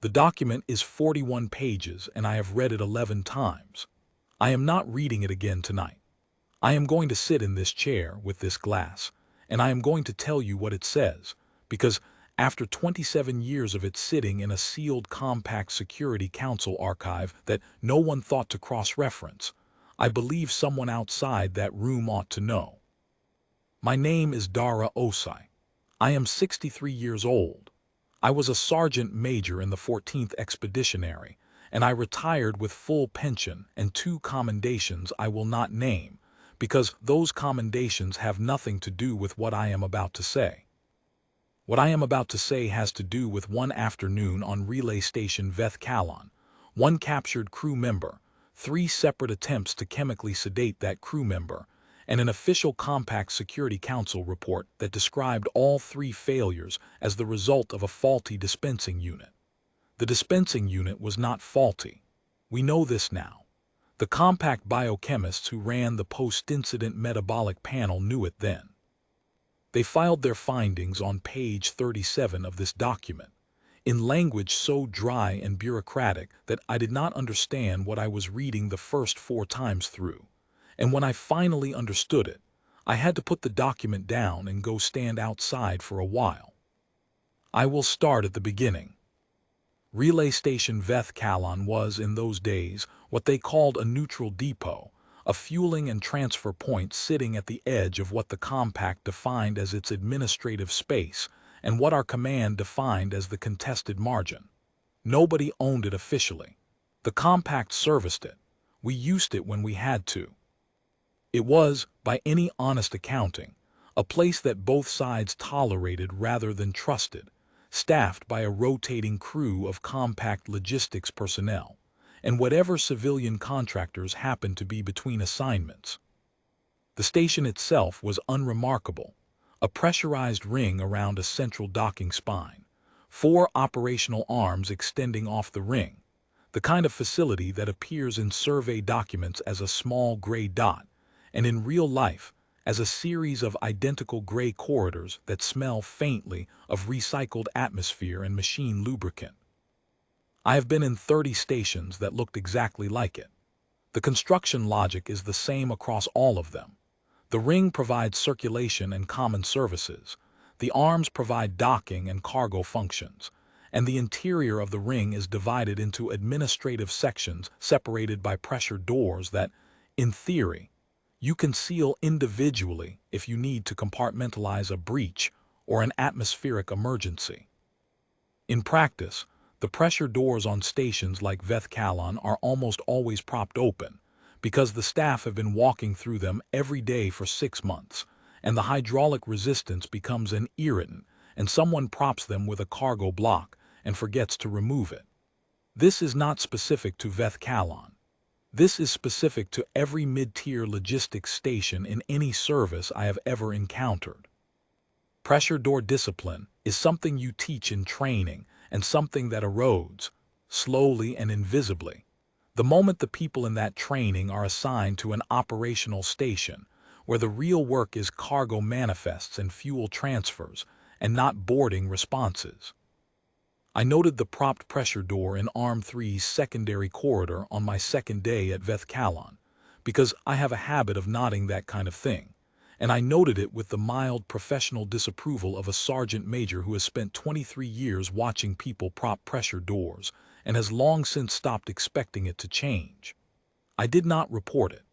The document is 41 pages and I have read it 11 times. I am not reading it again tonight. I am going to sit in this chair with this glass, and I am going to tell you what it says, because after 27 years of it sitting in a sealed compact Security Council archive that no one thought to cross-reference, I believe someone outside that room ought to know. My name is Dara Osai. I am 63 years old. I was a sergeant major in the 14th Expeditionary, and I retired with full pension and 2 commendations I will not name, because those commendations have nothing to do with what I am about to say. What I am about to say has to do with one afternoon on relay station Veth Kalon, one captured crew member, 3 separate attempts to chemically sedate that crew member, and an official Compact Security Council report that described all 3 failures as the result of a faulty dispensing unit. The dispensing unit was not faulty. We know this now. The compact biochemists who ran the post-incident metabolic panel knew it then. They filed their findings on page 37 of this document, in language so dry and bureaucratic that I did not understand what I was reading the first 4 times through. And when I finally understood it, I had to put the document down and go stand outside for a while. I will start at the beginning. Relay Station Veth Kalon was, in those days, what they called a neutral depot, a fueling and transfer point sitting at the edge of what the compact defined as its administrative space and what our command defined as the contested margin. Nobody owned it officially. The compact serviced it. We used it when we had to. It was, by any honest accounting, a place that both sides tolerated rather than trusted, staffed by a rotating crew of compact logistics personnel, and whatever civilian contractors happened to be between assignments. The station itself was unremarkable, a pressurized ring around a central docking spine, 4 operational arms extending off the ring, the kind of facility that appears in survey documents as a small gray dot, and in real life as a series of identical gray corridors that smell faintly of recycled atmosphere and machine lubricant. I have been in 30 stations that looked exactly like it. The construction logic is the same across all of them. The ring provides circulation and common services. The arms provide docking and cargo functions. And the interior of the ring is divided into administrative sections separated by pressure doors that, in theory, you can seal individually if you need to compartmentalize a breach or an atmospheric emergency. In practice, the pressure doors on stations like Veth Kalon are almost always propped open because the staff have been walking through them every day for 6 months, and the hydraulic resistance becomes an irritant, and someone props them with a cargo block and forgets to remove it. This is not specific to Veth Kalon. This is specific to every mid-tier logistics station in any service I have ever encountered. Pressure door discipline is something you teach in training and something that erodes, slowly and invisibly, the moment the people in that training are assigned to an operational station where the real work is cargo manifests and fuel transfers and not boarding responses. I noted the propped pressure door in Arm 3's secondary corridor on my second day at Veth Kalon, because I have a habit of noting that kind of thing, and I noted it with the mild professional disapproval of a sergeant major who has spent 23 years watching people prop pressure doors and has long since stopped expecting it to change. I did not report it.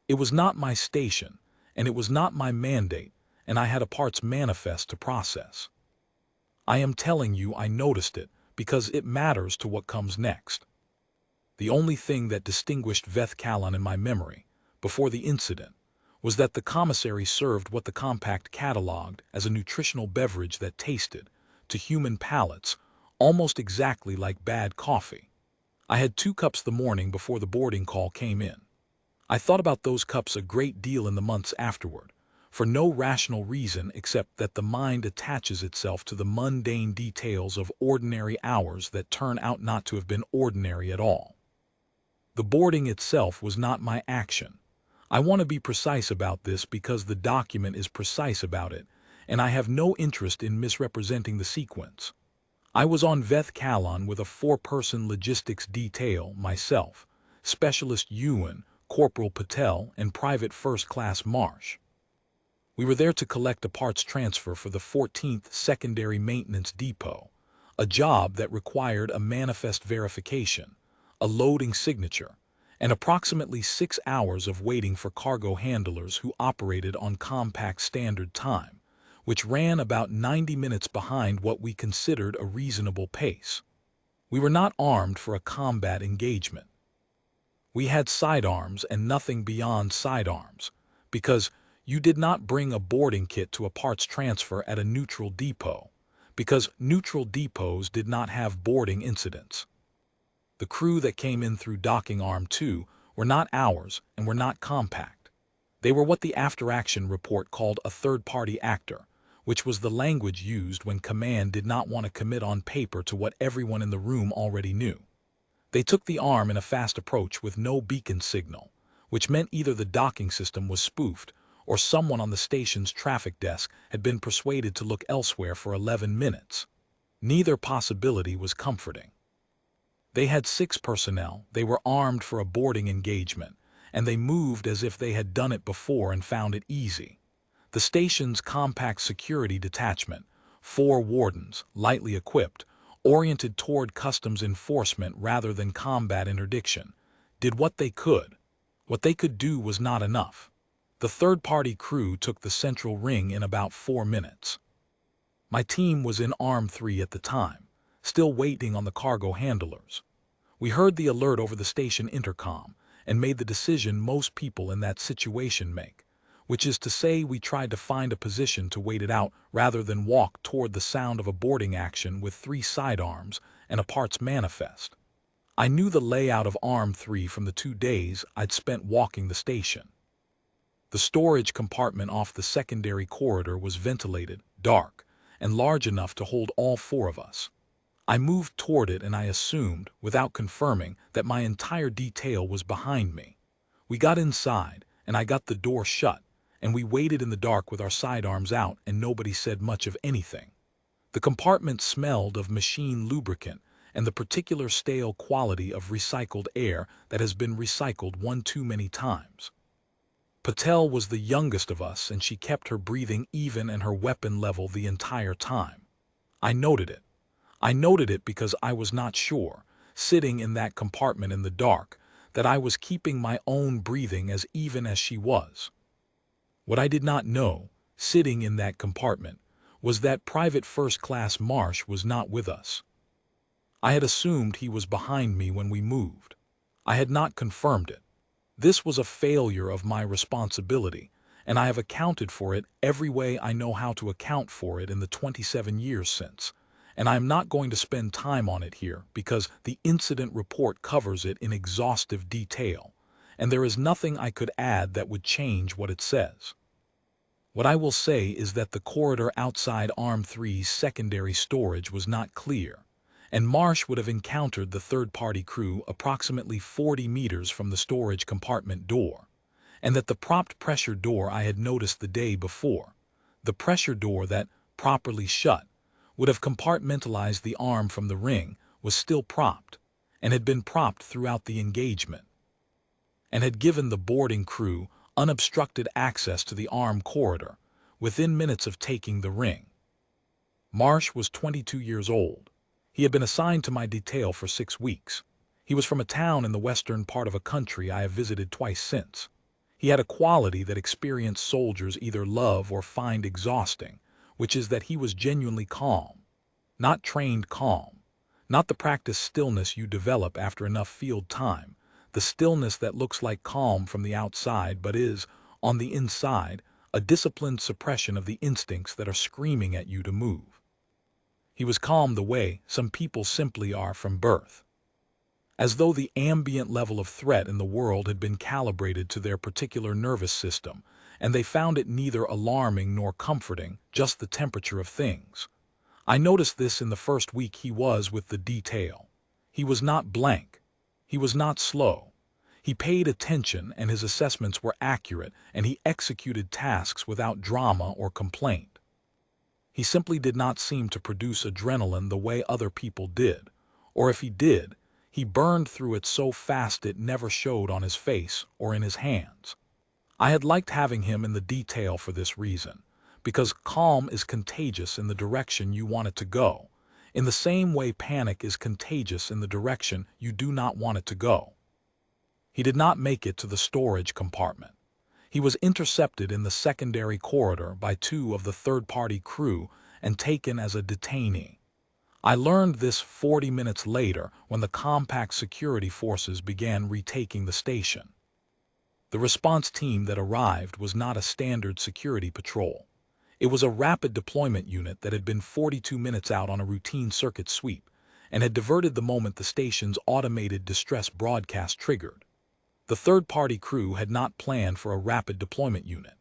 It was not my station, and it was not my mandate, and I had a parts manifest to process. I am telling you I noticed it because it matters to what comes next. The only thing that distinguished Veth Kalon in my memory, before the incident, was that the commissary served what the compact cataloged as a nutritional beverage that tasted, to human palates, almost exactly like bad coffee. I had 2 cups the morning before the boarding call came in. I thought about those cups a great deal in the months afterward, for no rational reason except that the mind attaches itself to the mundane details of ordinary hours that turn out not to have been ordinary at all. The boarding itself was not my action. I want to be precise about this because the document is precise about it, and I have no interest in misrepresenting the sequence. I was on Veth Kalon with a four-person logistics detail, myself, Specialist Ewan, Corporal Patel, and Private First Class Marsh. We were there to collect a parts transfer for the 14th Secondary Maintenance Depot, a job that required a manifest verification, a loading signature, and approximately 6 hours of waiting for cargo handlers who operated on compact standard time, which ran about 90 minutes behind what we considered a reasonable pace. We were not armed for a combat engagement. We had sidearms and nothing beyond sidearms, because you did not bring a boarding kit to a parts transfer at a neutral depot, because neutral depots did not have boarding incidents. The crew that came in through docking arm 2 were not ours and were not compact. They were what the after-action report called a third-party actor, which was the language used when command did not want to commit on paper to what everyone in the room already knew. They took the arm in a fast approach with no beacon signal, which meant either the docking system was spoofed or someone on the station's traffic desk had been persuaded to look elsewhere for 11 minutes. Neither possibility was comforting. They had 6 personnel, they were armed for a boarding engagement, and they moved as if they had done it before and found it easy. The station's compact security detachment, 4 wardens, lightly equipped, oriented toward customs enforcement rather than combat interdiction, did what they could. What they could do was not enough. The third-party crew took the central ring in about 4 minutes. My team was in Arm 3 at the time, still waiting on the cargo handlers. We heard the alert over the station intercom and made the decision most people in that situation make, which is to say we tried to find a position to wait it out rather than walk toward the sound of a boarding action with 3 sidearms and a parts manifest. I knew the layout of Arm 3 from the 2 days I'd spent walking the station. The storage compartment off the secondary corridor was ventilated, dark, and large enough to hold all 4 of us. I moved toward it and I assumed, without confirming, that my entire detail was behind me. We got inside, and I got the door shut, and we waited in the dark with our sidearms out and nobody said much of anything. The compartment smelled of machine lubricant and the particular stale quality of recycled air that has been recycled one too many times. Patel was the youngest of us and she kept her breathing even and her weapon level the entire time. I noted it. I noted it because I was not sure, sitting in that compartment in the dark, that I was keeping my own breathing as even as she was. What I did not know, sitting in that compartment, was that Private First Class Marsh was not with us. I had assumed he was behind me when we moved. I had not confirmed it. This was a failure of my responsibility, and I have accounted for it every way I know how to account for it in the 27 years since, and I am not going to spend time on it here because the incident report covers it in exhaustive detail, and there is nothing I could add that would change what it says. What I will say is that the corridor outside Arm 3's secondary storage was not clear, and Marsh would have encountered the third-party crew approximately 40 meters from the storage compartment door, and that the propped pressure door I had noticed the day before, the pressure door that, properly shut, would have compartmentalized the arm from the ring, was still propped, and had been propped throughout the engagement, and had given the boarding crew unobstructed access to the arm corridor within minutes of taking the ring. Marsh was 22 years old. He had been assigned to my detail for 6 weeks. He was from a town in the western part of a country I have visited twice since. He had a quality that experienced soldiers either love or find exhausting, which is that he was genuinely calm. Not trained calm. Not the practiced stillness you develop after enough field time, the stillness that looks like calm from the outside but is, on the inside, a disciplined suppression of the instincts that are screaming at you to move. He was calm the way some people simply are from birth. As though the ambient level of threat in the world had been calibrated to their particular nervous system, and they found it neither alarming nor comforting, just the temperature of things. I noticed this in the first week he was with the detail. He was not blank. He was not slow. He paid attention and his assessments were accurate and he executed tasks without drama or complaint. He simply did not seem to produce adrenaline the way other people did, or if he did, he burned through it so fast it never showed on his face or in his hands. I had liked having him in the detail for this reason, because calm is contagious in the direction you want it to go, in the same way panic is contagious in the direction you do not want it to go. He did not make it to the storage compartment. He was intercepted in the secondary corridor by two of the third-party crew and taken as a detainee. I learned this 40 minutes later when the compact security forces began retaking the station. The response team that arrived was not a standard security patrol. It was a rapid deployment unit that had been 42 minutes out on a routine circuit sweep and had diverted the moment the station's automated distress broadcast triggered. The third-party crew had not planned for a rapid deployment unit.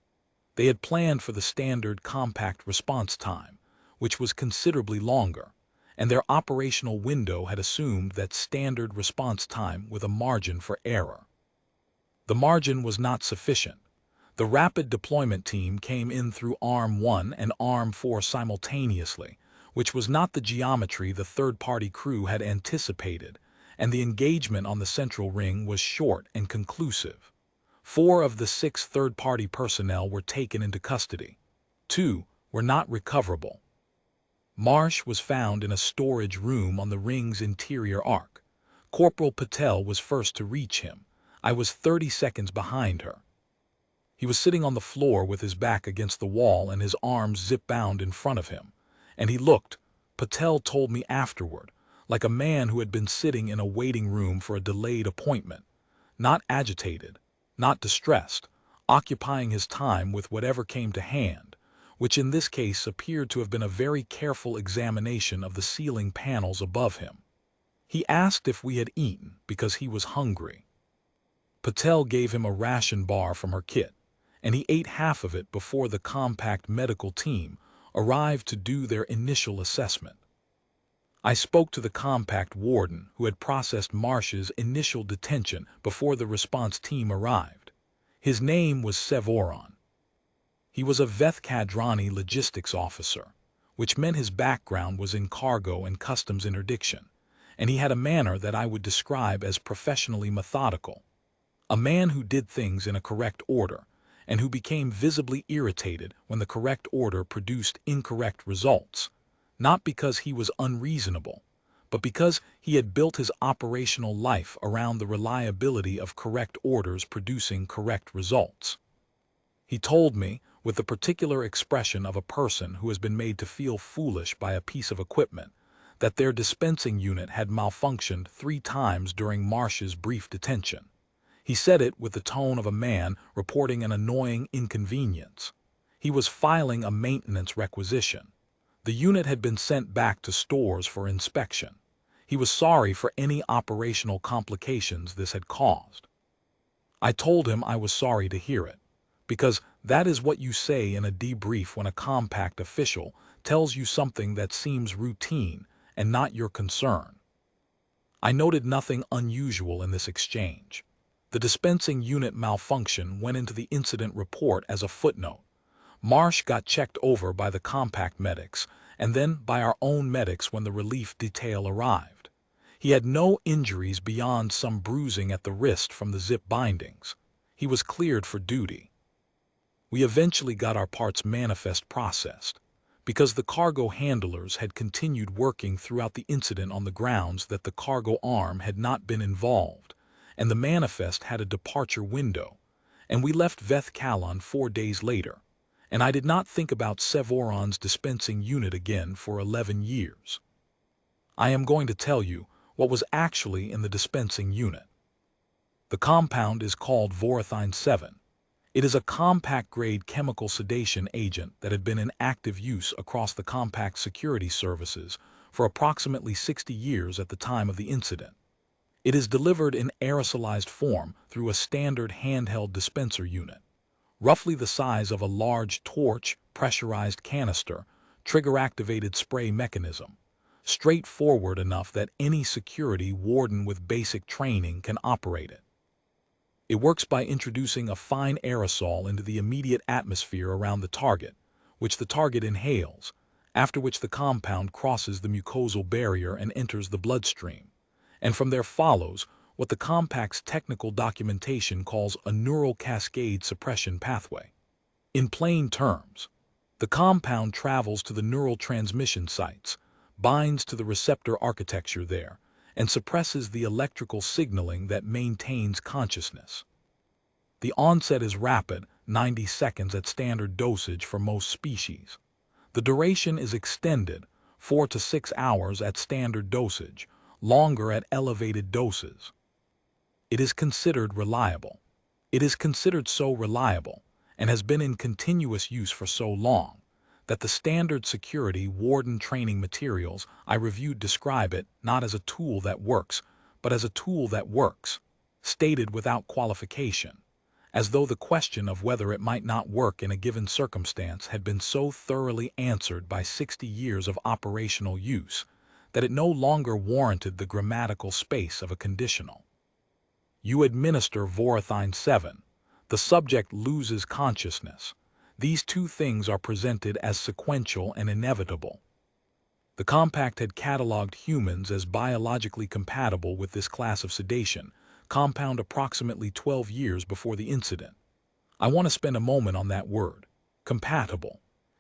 They had planned for the standard compact response time, which was considerably longer, and their operational window had assumed that standard response time with a margin for error. The margin was not sufficient. The rapid deployment team came in through Arm 1 and Arm 4 simultaneously, which was not the geometry the third-party crew had anticipated, and the engagement on the central ring was short and conclusive. 4 of the 6 third-party personnel were taken into custody. 2 were not recoverable. Marsh was found in a storage room on the ring's interior arc. Corporal Patel was first to reach him. I was 30 seconds behind her. He was sitting on the floor with his back against the wall and his arms zip-bound in front of him, and he looked, Patel told me afterward, like a man who had been sitting in a waiting room for a delayed appointment, not agitated, not distressed, occupying his time with whatever came to hand, which in this case appeared to have been a very careful examination of the ceiling panels above him. He asked if we had eaten because he was hungry. Patel gave him a ration bar from her kit, and he ate half of it before the compact medical team arrived to do their initial assessment. I spoke to the compact warden who had processed Marsh's initial detention before the response team arrived. His name was Sevoron. He was a Vethkadrani logistics officer, which meant his background was in cargo and customs interdiction, and he had a manner that I would describe as professionally methodical. A man who did things in a correct order, and who became visibly irritated when the correct order produced incorrect results, not because he was unreasonable, but because he had built his operational life around the reliability of correct orders producing correct results. He told me, with the particular expression of a person who has been made to feel foolish by a piece of equipment, that their dispensing unit had malfunctioned 3 times during Marsh's brief detention. He said it with the tone of a man reporting an annoying inconvenience. He was filing a maintenance requisition. The unit had been sent back to stores for inspection. He was sorry for any operational complications this had caused. I told him I was sorry to hear it, because that is what you say in a debrief when a compact official tells you something that seems routine and not your concern. I noted nothing unusual in this exchange. The dispensing unit malfunction went into the incident report as a footnote. Marsh got checked over by the compact medics and then by our own medics when the relief detail arrived. He had no injuries beyond some bruising at the wrist from the zip bindings. He was cleared for duty. We eventually got our parts manifest processed, because the cargo handlers had continued working throughout the incident on the grounds that the cargo arm had not been involved, and the manifest had a departure window, and we left Vethkalon 4 days later, and I did not think about Sevoron's dispensing unit again for 11 years. I am going to tell you what was actually in the dispensing unit. The compound is called Vorethine 7. It is a compact-grade chemical sedation agent that had been in active use across the compact security services for approximately 60 years at the time of the incident. It is delivered in aerosolized form through a standard handheld dispenser unit, roughly the size of a large torch pressurized canister, trigger-activated spray mechanism, straightforward enough that any security warden with basic training can operate it. It works by introducing a fine aerosol into the immediate atmosphere around the target, which the target inhales, after which the compound crosses the mucosal barrier and enters the bloodstream. And from there follows what the compact's technical documentation calls a neural cascade suppression pathway. In plain terms, the compound travels to the neural transmission sites, binds to the receptor architecture there, and suppresses the electrical signaling that maintains consciousness. The onset is rapid, 90 seconds at standard dosage for most species. The duration is extended, 4 to 6 hours at standard dosage, longer at elevated doses. It is considered reliable. It is considered so reliable and has been in continuous use for so long that the standard security warden training materials I reviewed describe it not as a tool that works, but as a tool that works, stated without qualification, as though the question of whether it might not work in a given circumstance had been so thoroughly answered by 60 years of operational use that it no longer warranted the grammatical space of a conditional. You administer Vorethine 7. The subject loses consciousness. These two things are presented as sequential and inevitable. The compact had catalogued humans as biologically compatible with this class of sedation, compound approximately 12 years before the incident. I want to spend a moment on that word, compatible.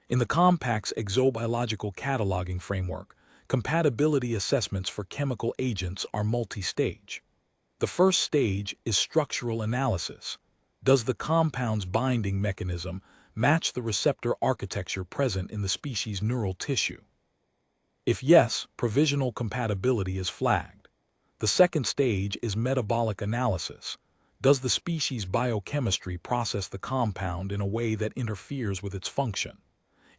In the compact's exobiological cataloging framework, compatibility assessments for chemical agents are multi-stage. The first stage is structural analysis. Does the compound's binding mechanism match the receptor architecture present in the species' neural tissue? If yes, provisional compatibility is flagged. The second stage is metabolic analysis. Does the species' biochemistry process the compound in a way that interferes with its function?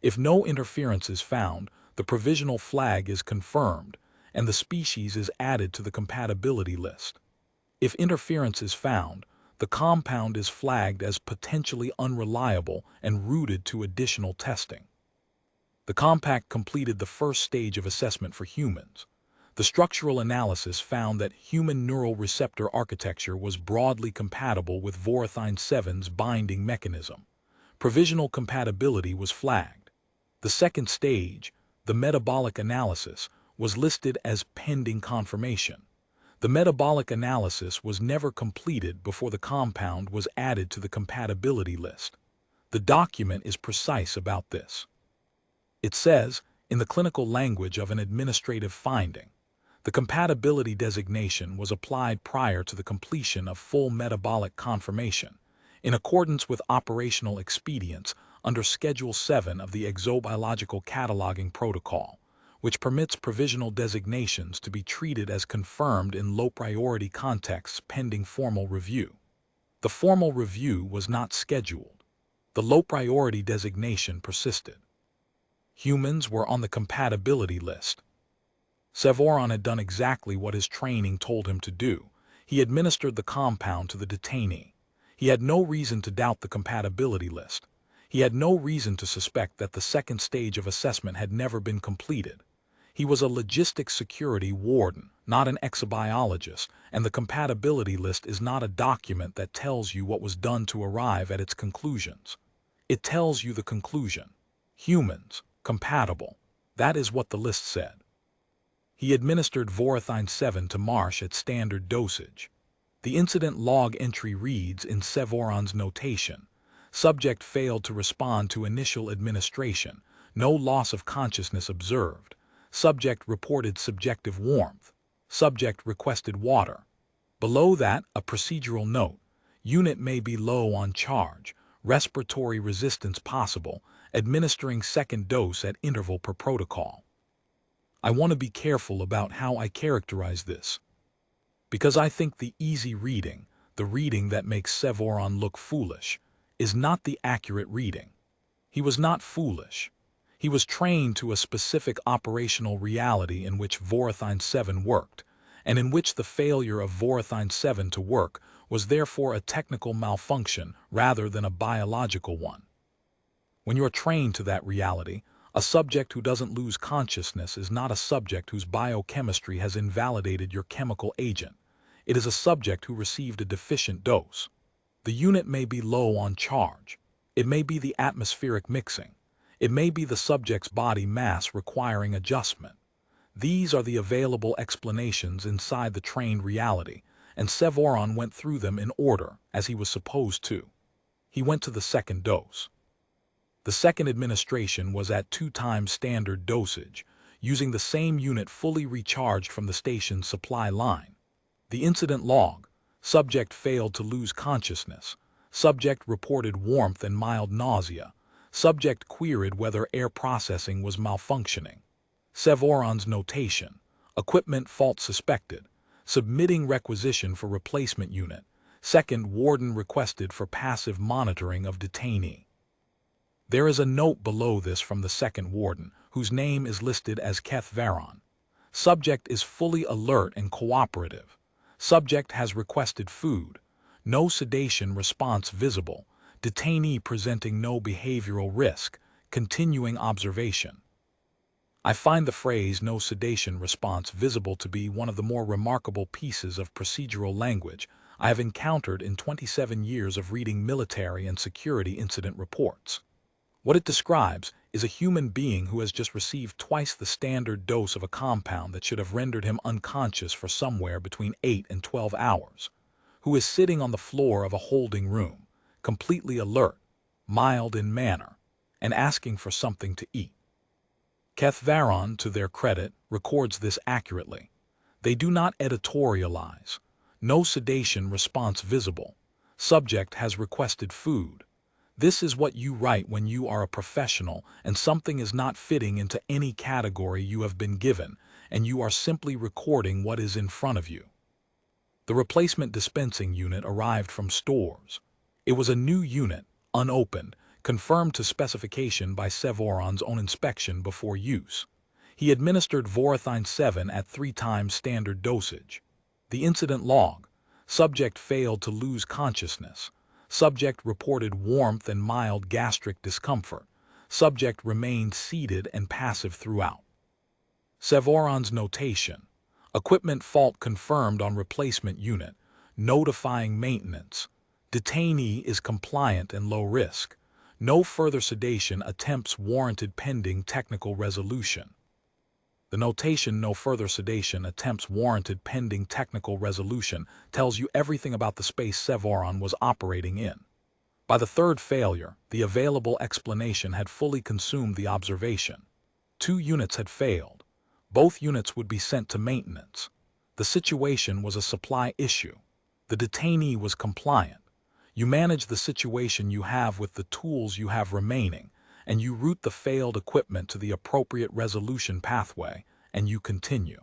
If no interference is found, the provisional flag is confirmed, and the species is added to the compatibility list. If interference is found, the compound is flagged as potentially unreliable and routed to additional testing. The compact completed the first stage of assessment for humans. The structural analysis found that human neural receptor architecture was broadly compatible with Vorethine 7's binding mechanism. Provisional compatibility was flagged. The second stage, the metabolic analysis, was listed as pending confirmation. The metabolic analysis was never completed before the compound was added to the compatibility list. The document is precise about this. It says, in the clinical language of an administrative finding, the compatibility designation was applied prior to the completion of full metabolic confirmation, in accordance with operational expedients under Schedule 7 of the Exobiological Cataloging Protocol, which permits provisional designations to be treated as confirmed in low-priority contexts pending formal review. The formal review was not scheduled. The low-priority designation persisted. Humans were on the compatibility list. Sevoron had done exactly what his training told him to do. He administered the compound to the detainee. He had no reason to doubt the compatibility list. He had no reason to suspect that the second stage of assessment had never been completed. He was a logistics security warden, not an exobiologist, and the compatibility list is not a document that tells you what was done to arrive at its conclusions. It tells you the conclusion. Humans, compatible. That is what the list said. He administered Vorethine 7 to Marsh at standard dosage. The incident log entry reads in Sevoron's notation, subject failed to respond to initial administration, no loss of consciousness observed. Subject reported subjective warmth. Subject requested water. Below that, a procedural note. Unit may be low on charge. Respiratory resistance possible. Administering second dose at interval per protocol. I want to be careful about how I characterize this, because I think the easy reading, the reading that makes Sevoron look foolish, is not the accurate reading. He was not foolish. He was trained to a specific operational reality in which Vorethine 7 worked, and in which the failure of Vorethine 7 to work was therefore a technical malfunction rather than a biological one. When you're trained to that reality, a subject who doesn't lose consciousness is not a subject whose biochemistry has invalidated your chemical agent. It is a subject who received a deficient dose. The unit may be low on charge. It may be the atmospheric mixing. It may be the subject's body mass requiring adjustment. These are the available explanations inside the trained reality, and Sevoron went through them in order, as he was supposed to. He went to the second dose. The second administration was at 2 times standard dosage, using the same unit fully recharged from the station's supply line. The incident log: subject failed to lose consciousness. Subject reported warmth and mild nausea. Subject queried whether air processing was malfunctioning. Sevoron's notation: equipment fault suspected. Submitting requisition for replacement unit. Second warden requested for passive monitoring of detainee. There is a note below this from the second warden, whose name is listed as Keth Varon. Subject is fully alert and cooperative. Subject has requested food. No sedation response visible. Detainee presenting no behavioral risk. Continuing observation. I find the phrase "no sedation response visible" to be one of the more remarkable pieces of procedural language I have encountered in 27 years of reading military and security incident reports. What it describes is a human being who has just received twice the standard dose of a compound that should have rendered him unconscious for somewhere between 8 and 12 hours, who is sitting on the floor of a holding room, completely alert, mild in manner, and asking for something to eat. Keth Varon, to their credit, records this accurately. They do not editorialize. No sedation response visible. Subject has requested food. This is what you write when you are a professional and something is not fitting into any category you have been given, and you are simply recording what is in front of you. The replacement dispensing unit arrived from stores. It was a new unit, unopened, confirmed to specification by Sevoron's own inspection before use. He administered Vorethine 7 at 3 times standard dosage. The incident log: subject failed to lose consciousness. Subject reported warmth and mild gastric discomfort. Subject remained seated and passive throughout. Sevoron's notation: equipment fault confirmed on replacement unit. Notifying maintenance. Detainee is compliant and low risk. No further sedation attempts warranted pending technical resolution. The notation "no further sedation attempts warranted pending technical resolution" tells you everything about the space Sevoron was operating in. By the third failure, the available explanation had fully consumed the observation. 2 units had failed. Both units would be sent to maintenance. The situation was a supply issue. The detainee was compliant. You manage the situation you have with the tools you have remaining, and you route the failed equipment to the appropriate resolution pathway, and you continue.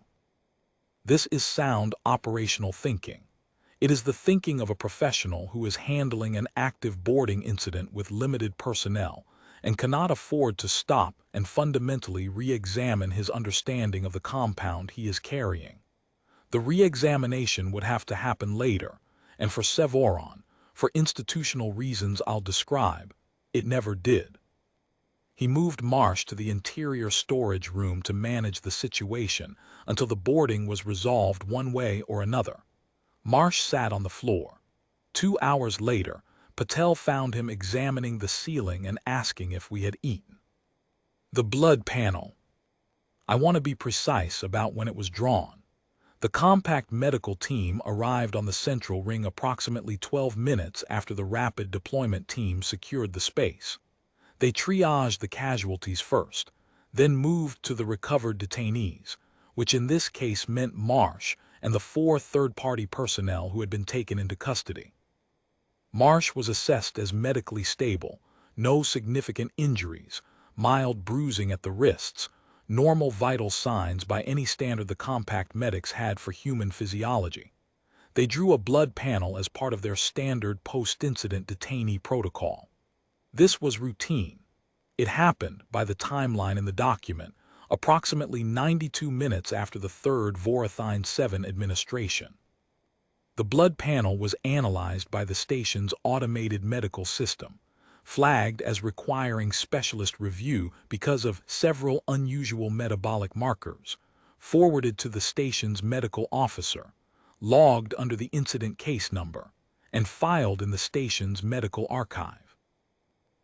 This is sound operational thinking. It is the thinking of a professional who is handling an active boarding incident with limited personnel and cannot afford to stop and fundamentally re-examine his understanding of the compound he is carrying. The re-examination would have to happen later, and for Sevoron, for institutional reasons I'll describe, it never did. He moved Marsh to the interior storage room to manage the situation until the boarding was resolved one way or another. Marsh sat on the floor. 2 hours later, Patel found him examining the ceiling and asking if we had eaten. The blood panel. I want to be precise about when it was drawn. The compact medical team arrived on the central ring approximately 12 minutes after the rapid deployment team secured the space. They triaged the casualties first, then moved to the recovered detainees, which in this case meant Marsh and the 4 third-party personnel who had been taken into custody. Marsh was assessed as medically stable, no significant injuries, mild bruising at the wrists, normal vital signs by any standard the compact medics had for human physiology. They drew a blood panel as part of their standard post-incident detainee protocol. This was routine. It happened, by the timeline in the document, approximately 92 minutes after the 3rd Vorethine 7 administration. The blood panel was analyzed by the station's automated medical system, flagged as requiring specialist review because of several unusual metabolic markers, forwarded to the station's medical officer, logged under the incident case number, and filed in the station's medical archive.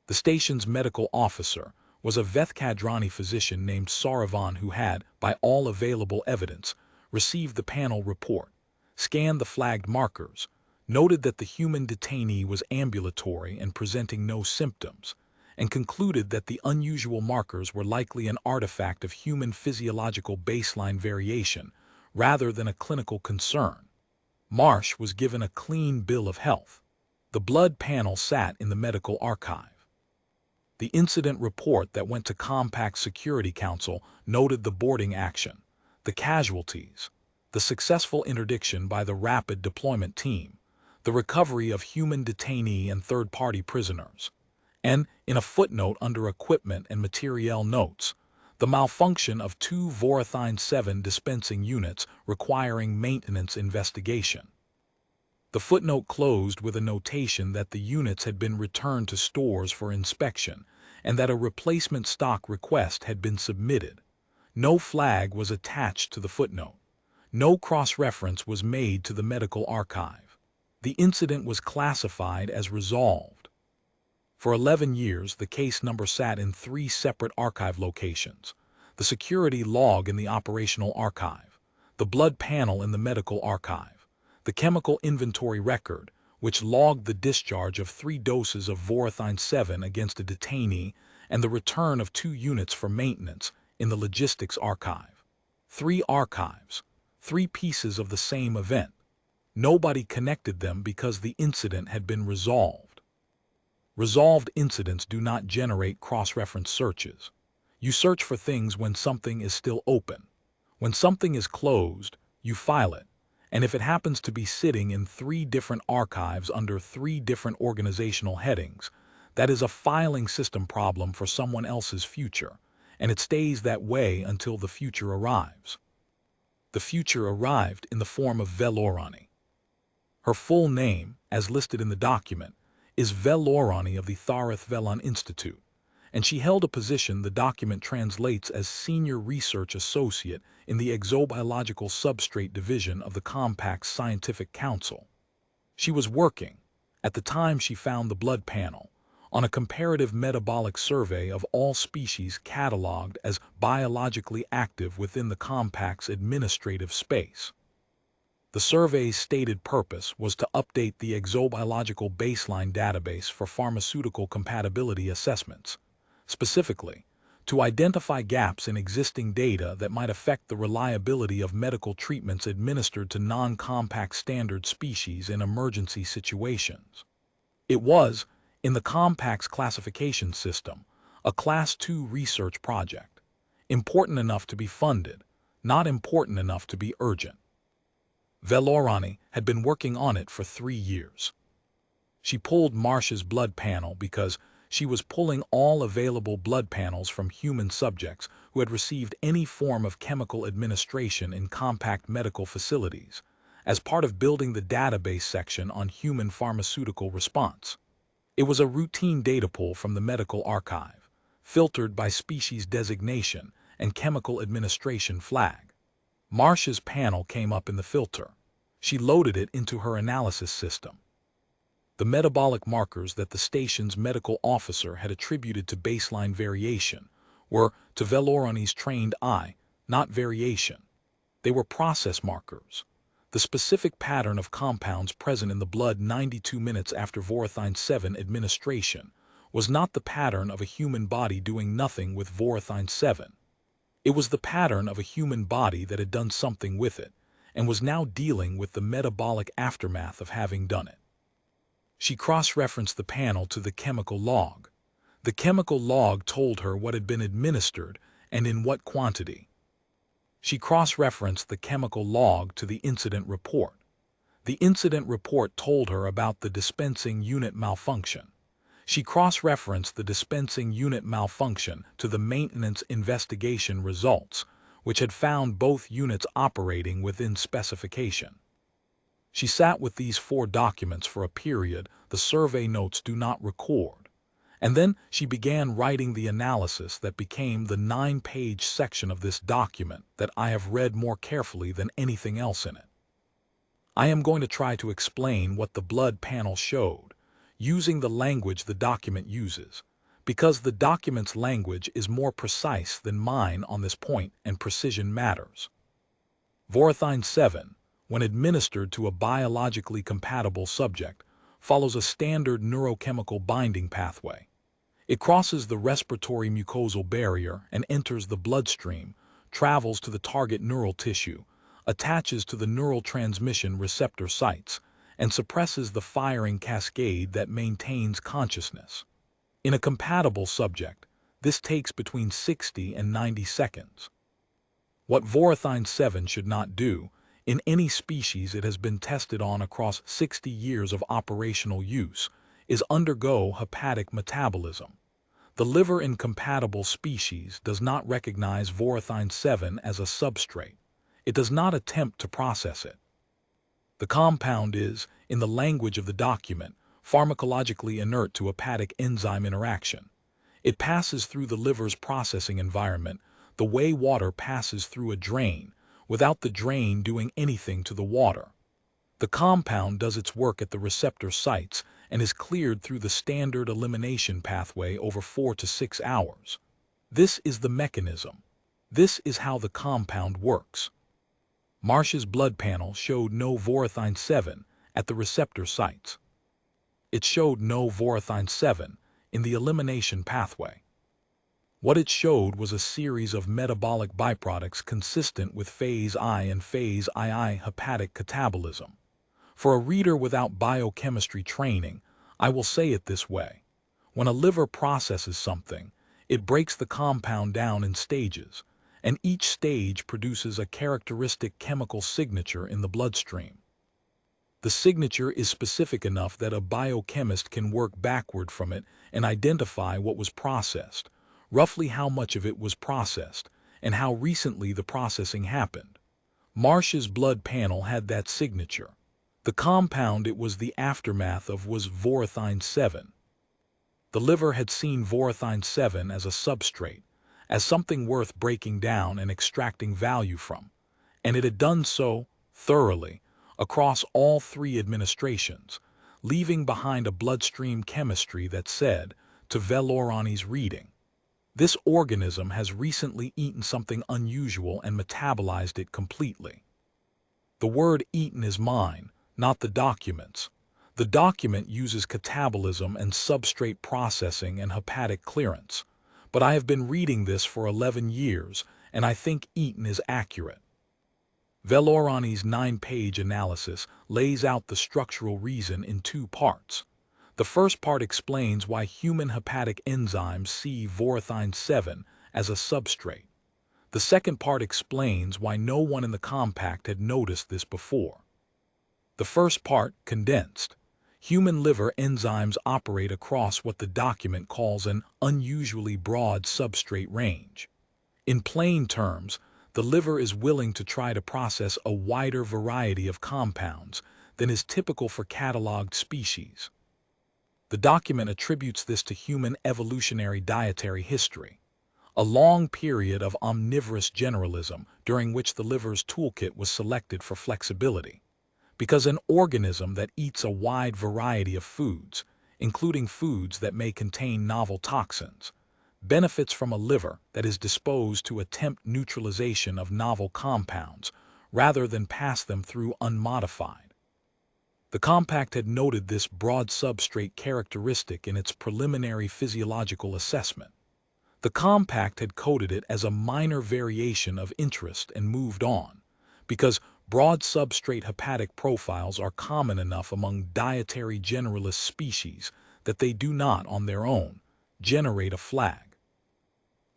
The station's medical officer, was a Vethkadrani physician named Saravan who had, by all available evidence, received the panel report, scanned the flagged markers, noted that the human detainee was ambulatory and presenting no symptoms, and concluded that the unusual markers were likely an artifact of human physiological baseline variation rather than a clinical concern. Marsh was given a clean bill of health. The blood panel sat in the medical archive. The incident report that went to Compact Security Council noted the boarding action, the casualties, the successful interdiction by the rapid deployment team, the recovery of human detainee and third-party prisoners, and, in a footnote under equipment and materiel notes, the malfunction of 2 Vorathine 7 dispensing units requiring maintenance investigation. The footnote closed with a notation that the units had been returned to stores for inspection and that a replacement stock request had been submitted. No flag was attached to the footnote. No cross-reference was made to the medical archive. The incident was classified as resolved. For 11 years, the case number sat in 3 separate archive locations: the security log in the operational archive, the blood panel in the medical archive, the chemical inventory record, which logged the discharge of 3 doses of Vorathine 7 against a detainee, and the return of 2 units for maintenance in the logistics archive. 3 archives, 3 pieces of the same event. Nobody connected them because the incident had been resolved. Resolved incidents do not generate cross-reference searches. You search for things when something is still open. When something is closed, you file it, and if it happens to be sitting in 3 different archives under 3 different organizational headings, that is a filing system problem for someone else's future, and it stays that way until the future arrives. The future arrived in the form of Velorani. Her full name, as listed in the document, is Velorani of the Tharith Velon Institute, and she held a position the document translates as Senior Research Associate in the Exobiological Substrate Division of the Compact's Scientific Council. She was working, at the time she found the blood panel, on a comparative metabolic survey of all species cataloged as biologically active within the Compact's administrative space. The survey's stated purpose was to update the exobiological baseline database for pharmaceutical compatibility assessments, specifically, to identify gaps in existing data that might affect the reliability of medical treatments administered to non-compact standard species in emergency situations. It was, in the Compact's classification system, a Class II research project, important enough to be funded, not important enough to be urgent. Velorani had been working on it for 3 years. She pulled Marsh's blood panel because she was pulling all available blood panels from human subjects who had received any form of chemical administration in compact medical facilities, as part of building the database section on human pharmaceutical response. It was a routine data pull from the medical archive, filtered by species designation and chemical administration flag. Marsh's panel came up in the filter. She loaded it into her analysis system. The metabolic markers that the station's medical officer had attributed to baseline variation were, to Velorani's trained eye, not variation. They were process markers. The specific pattern of compounds present in the blood 92 minutes after Vorathine 7 administration was not the pattern of a human body doing nothing with Vorathine 7. It was the pattern of a human body that had done something with it and was now dealing with the metabolic aftermath of having done it. She cross-referenced the panel to the chemical log. The chemical log told her what had been administered and in what quantity. She cross-referenced the chemical log to the incident report. The incident report told her about the dispensing unit malfunction. She cross-referenced the dispensing unit malfunction to the maintenance investigation results, which had found both units operating within specification. She sat with these 4 documents for a period the survey notes do not record, and then she began writing the analysis that became the 9-page section of this document that I have read more carefully than anything else in it. I am going to try to explain what the blood panel showed, using the language the document uses, because the document's language is more precise than mine on this point and precision matters. Vorethine 7, when administered to a biologically compatible subject, follows a standard neurochemical binding pathway. It crosses the respiratory mucosal barrier and enters the bloodstream, travels to the target neural tissue, attaches to the neural transmission receptor sites, and suppresses the firing cascade that maintains consciousness. In a compatible subject, this takes between 60 and 90 seconds. What Vorethine 7 should not do, in any species it has been tested on across 60 years of operational use, is undergo hepatic metabolism. The liver in compatible species does not recognize Vorethine 7 as a substrate. It does not attempt to process it. The compound is, in the language of the document, pharmacologically inert to hepatic enzyme interaction. It passes through the liver's processing environment the way water passes through a drain, without the drain doing anything to the water. The compound does its work at the receptor sites and is cleared through the standard elimination pathway over 4 to 6 hours. This is the mechanism. This is how the compound works. Marsh's blood panel showed no Vorethine 7 at the receptor sites. It showed no Vorethine 7 in the elimination pathway. What it showed was a series of metabolic byproducts consistent with phase I and phase II hepatic catabolism. For a reader without biochemistry training, I will say it this way. When a liver processes something, it breaks the compound down in stages, and each stage produces a characteristic chemical signature in the bloodstream. The signature is specific enough that a biochemist can work backward from it and identify what was processed, roughly how much of it was processed, and how recently the processing happened. Marsh's blood panel had that signature. The compound it was the aftermath of was Vorethine 7. The liver had seen Vorethine 7 as a substrate, as something worth breaking down and extracting value from, and it had done so thoroughly across all 3 administrations, leaving behind a bloodstream chemistry that said, to Velorani's reading, this organism has recently eaten something unusual and metabolized it completely. The word eaten is mine, not the document's. The document uses catabolism and substrate processing and hepatic clearance, but I have been reading this for 11 years, and I think eaten is accurate. Velorani's 9-page analysis lays out the structural reason in 2 parts. The first part explains why human hepatic enzymes see Vorethine 7 as a substrate. The second part explains why no one in the compact had noticed this before. The first part, condensed. Human liver enzymes operate across what the document calls an unusually broad substrate range. In plain terms, the liver is willing to try to process a wider variety of compounds than is typical for cataloged species. The document attributes this to human evolutionary dietary history, a long period of omnivorous generalism during which the liver's toolkit was selected for flexibility. Because an organism that eats a wide variety of foods, including foods that may contain novel toxins, benefits from a liver that is disposed to attempt neutralization of novel compounds rather than pass them through unmodified. The compact had noted this broad substrate characteristic in its preliminary physiological assessment. The compact had coded it as a minor variation of interest and moved on, because broad substrate hepatic profiles are common enough among dietary generalist species that they do not, on their own, generate a flag.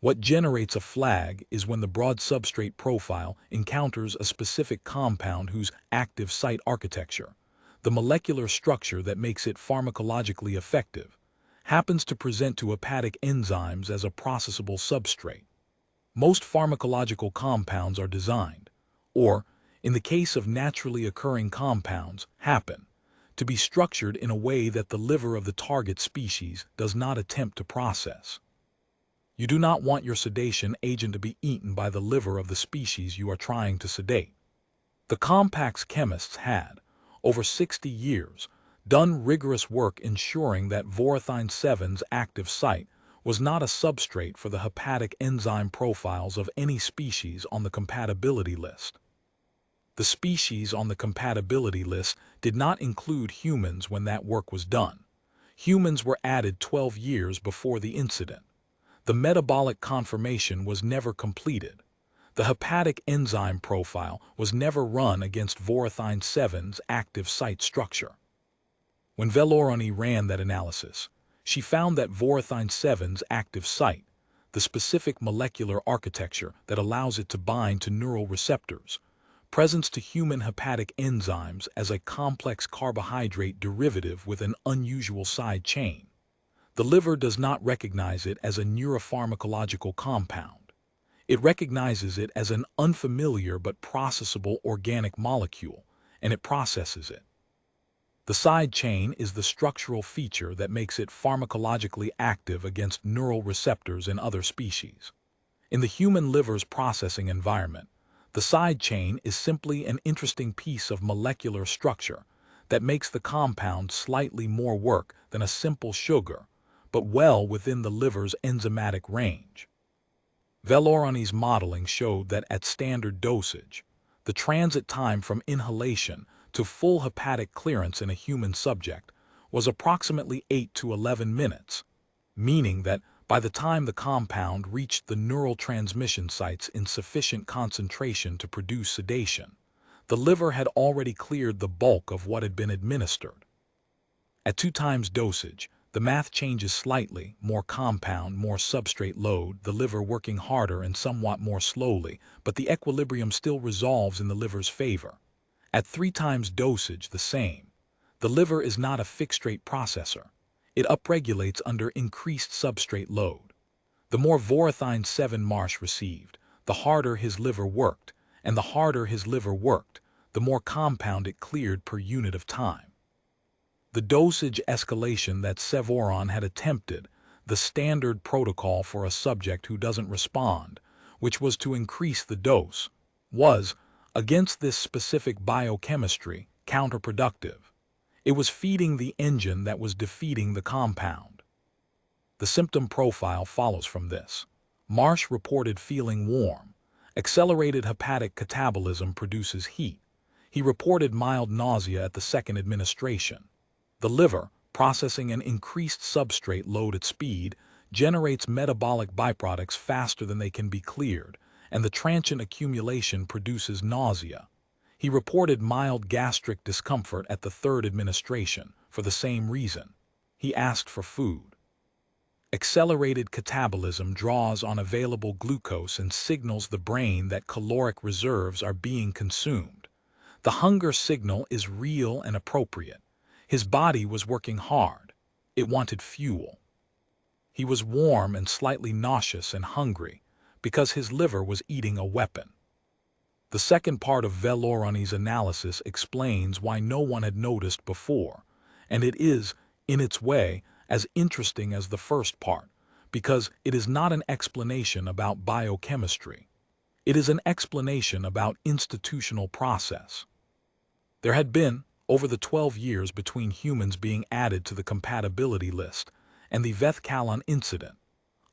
What generates a flag is when the broad substrate profile encounters a specific compound whose active site architecture, the molecular structure that makes it pharmacologically effective, happens to present to hepatic enzymes as a processable substrate. Most pharmacological compounds are designed, or, in the case of naturally occurring compounds, happen, to be structured in a way that the liver of the target species does not attempt to process. You do not want your sedation agent to be eaten by the liver of the species you are trying to sedate. The compact's chemists had, over 60 years, done rigorous work ensuring that Vorethine 7's active site was not a substrate for the hepatic enzyme profiles of any species on the compatibility list. The species on the compatibility list did not include humans when that work was done. Humans were added 12 years before the incident. The metabolic confirmation was never completed. The hepatic enzyme profile was never run against Vorathine 7's active site structure. When Velorani ran that analysis, she found that Vorathine 7's active site, the specific molecular architecture that allows it to bind to neural receptors, presents to human hepatic enzymes as a complex carbohydrate derivative with an unusual side chain. The liver does not recognize it as a neuropharmacological compound. It recognizes it as an unfamiliar but processable organic molecule, and it processes it. The side chain is the structural feature that makes it pharmacologically active against neural receptors in other species. In the human liver's processing environment, the side chain is simply an interesting piece of molecular structure that makes the compound slightly more work than a simple sugar, but well within the liver's enzymatic range. Velorani's modeling showed that at standard dosage, the transit time from inhalation to full hepatic clearance in a human subject was approximately 8 to 11 minutes, meaning that by the time the compound reached the neural transmission sites in sufficient concentration to produce sedation, the liver had already cleared the bulk of what had been administered. At 2 times dosage, the math changes slightly: more compound, more substrate load, the liver working harder and somewhat more slowly, but the equilibrium still resolves in the liver's favor. At 3 times dosage, the same. The liver is not a fixed-rate processor. It upregulates under increased substrate load. The more Vorathine 7 Marsh received, the harder his liver worked, and the harder his liver worked, the more compound it cleared per unit of time. The dosage escalation that Sevoron had attempted, the standard protocol for a subject who doesn't respond, which was to increase the dose, was, against this specific biochemistry, counterproductive. It was feeding the engine that was defeating the compound. The symptom profile follows from this. Marsh reported feeling warm. Accelerated hepatic catabolism produces heat. He reported mild nausea at the second administration. The liver, processing an increased substrate load at speed, generates metabolic byproducts faster than they can be cleared, and the transient accumulation produces nausea. He reported mild gastric discomfort at the third administration for the same reason. He asked for food. Accelerated catabolism draws on available glucose and signals the brain that caloric reserves are being consumed. The hunger signal is real and appropriate. His body was working hard. It wanted fuel. He was warm and slightly nauseous and hungry because his liver was eating a weapon. The second part of Velorani's analysis explains why no one had noticed before, and it is, in its way, as interesting as the first part, because it is not an explanation about biochemistry. It is an explanation about institutional process. There had been, over the 12 years between humans being added to the compatibility list and the Vethkalon incident,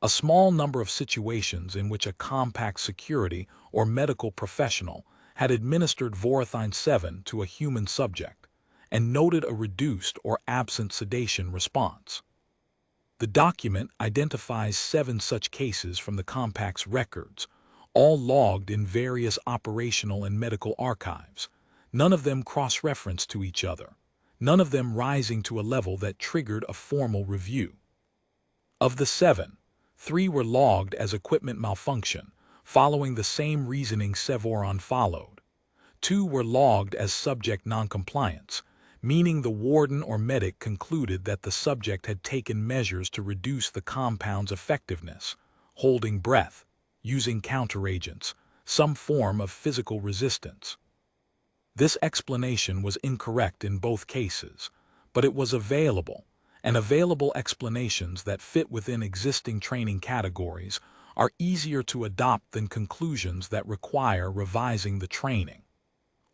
a small number of situations in which a compact security or medical professional had administered Vorathine 7 to a human subject and noted a reduced or absent sedation response. The document identifies 7 such cases from the compact's records, all logged in various operational and medical archives, none of them cross-referenced to each other, none of them rising to a level that triggered a formal review. Of the 7, 3 were logged as equipment malfunction, following the same reasoning Sevoron followed. 2 were logged as subject noncompliance, meaning the warden or medic concluded that the subject had taken measures to reduce the compound's effectiveness, holding breath, using counteragents, some form of physical resistance. This explanation was incorrect in both cases, but it was available, and available explanations that fit within existing training categories are easier to adopt than conclusions that require revising the training.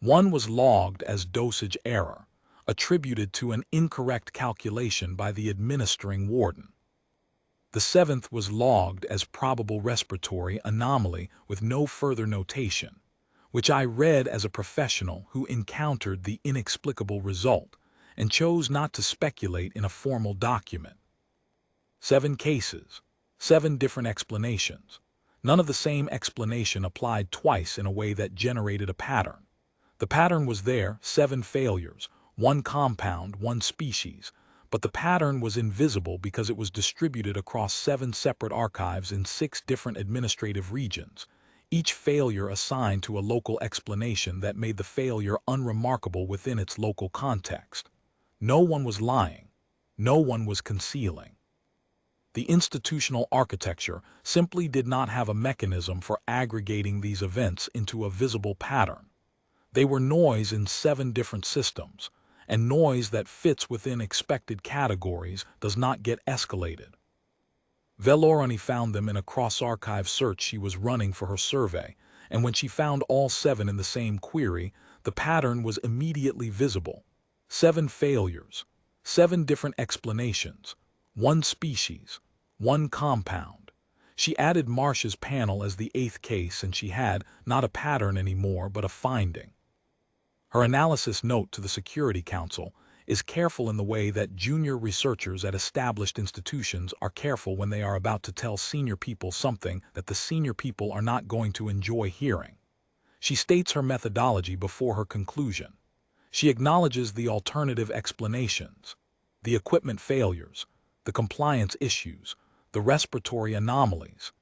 1 was logged as dosage error, attributed to an incorrect calculation by the administering warden. The seventh was logged as probable respiratory anomaly with no further notation, which I read as a professional who encountered the inexplicable result and chose not to speculate in a formal document. 7 cases, 7 different explanations. None of the same explanation applied twice in a way that generated a pattern. The pattern was there, 7 failures, 1 compound, 1 species, but the pattern was invisible because it was distributed across 7 separate archives in 6 different administrative regions, each failure assigned to a local explanation that made the failure unremarkable within its local context. No one was lying. No one was concealing. The institutional architecture simply did not have a mechanism for aggregating these events into a visible pattern. They were noise in 7 different systems, and noise that fits within expected categories does not get escalated. Velorani found them in a cross-archive search she was running for her survey, and when she found all 7 in the same query, the pattern was immediately visible. 7 failures, 7 different explanations, 1 species, 1 compound. She added Marsh's panel as the 8th case, and she had not a pattern anymore but a finding. Her analysis note to the Security Council is careful in the way that junior researchers at established institutions are careful when they are about to tell senior people something that the senior people are not going to enjoy hearing. She states her methodology before her conclusion. She acknowledges the alternative explanations, the equipment failures, the compliance issues, the respiratory anomalies,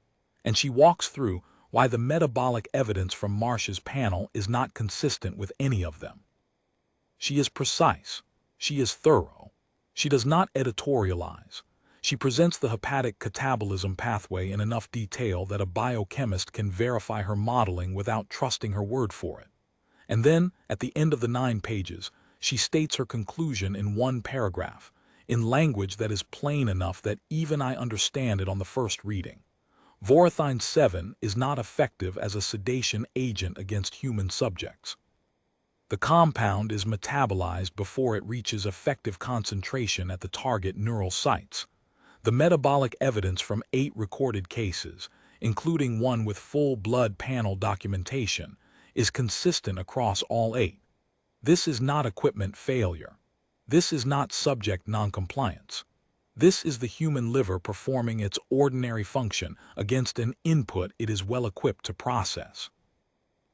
and she walks through why the metabolic evidence from Marsh's panel is not consistent with any of them. She is precise. She is thorough. She does not editorialize. She presents the hepatic catabolism pathway in enough detail that a biochemist can verify her modeling without trusting her word for it. And then, at the end of the 9 pages, she states her conclusion in 1 paragraph, in language that is plain enough that even I understand it on the first reading. Vorethine 7 is not effective as a sedation agent against human subjects. The compound is metabolized before it reaches effective concentration at the target neural sites. The metabolic evidence from 8 recorded cases, including one with full blood panel documentation, is consistent across all 8. This is not equipment failure. This is not subject noncompliance. This is the human liver performing its ordinary function against an input it is well equipped to process.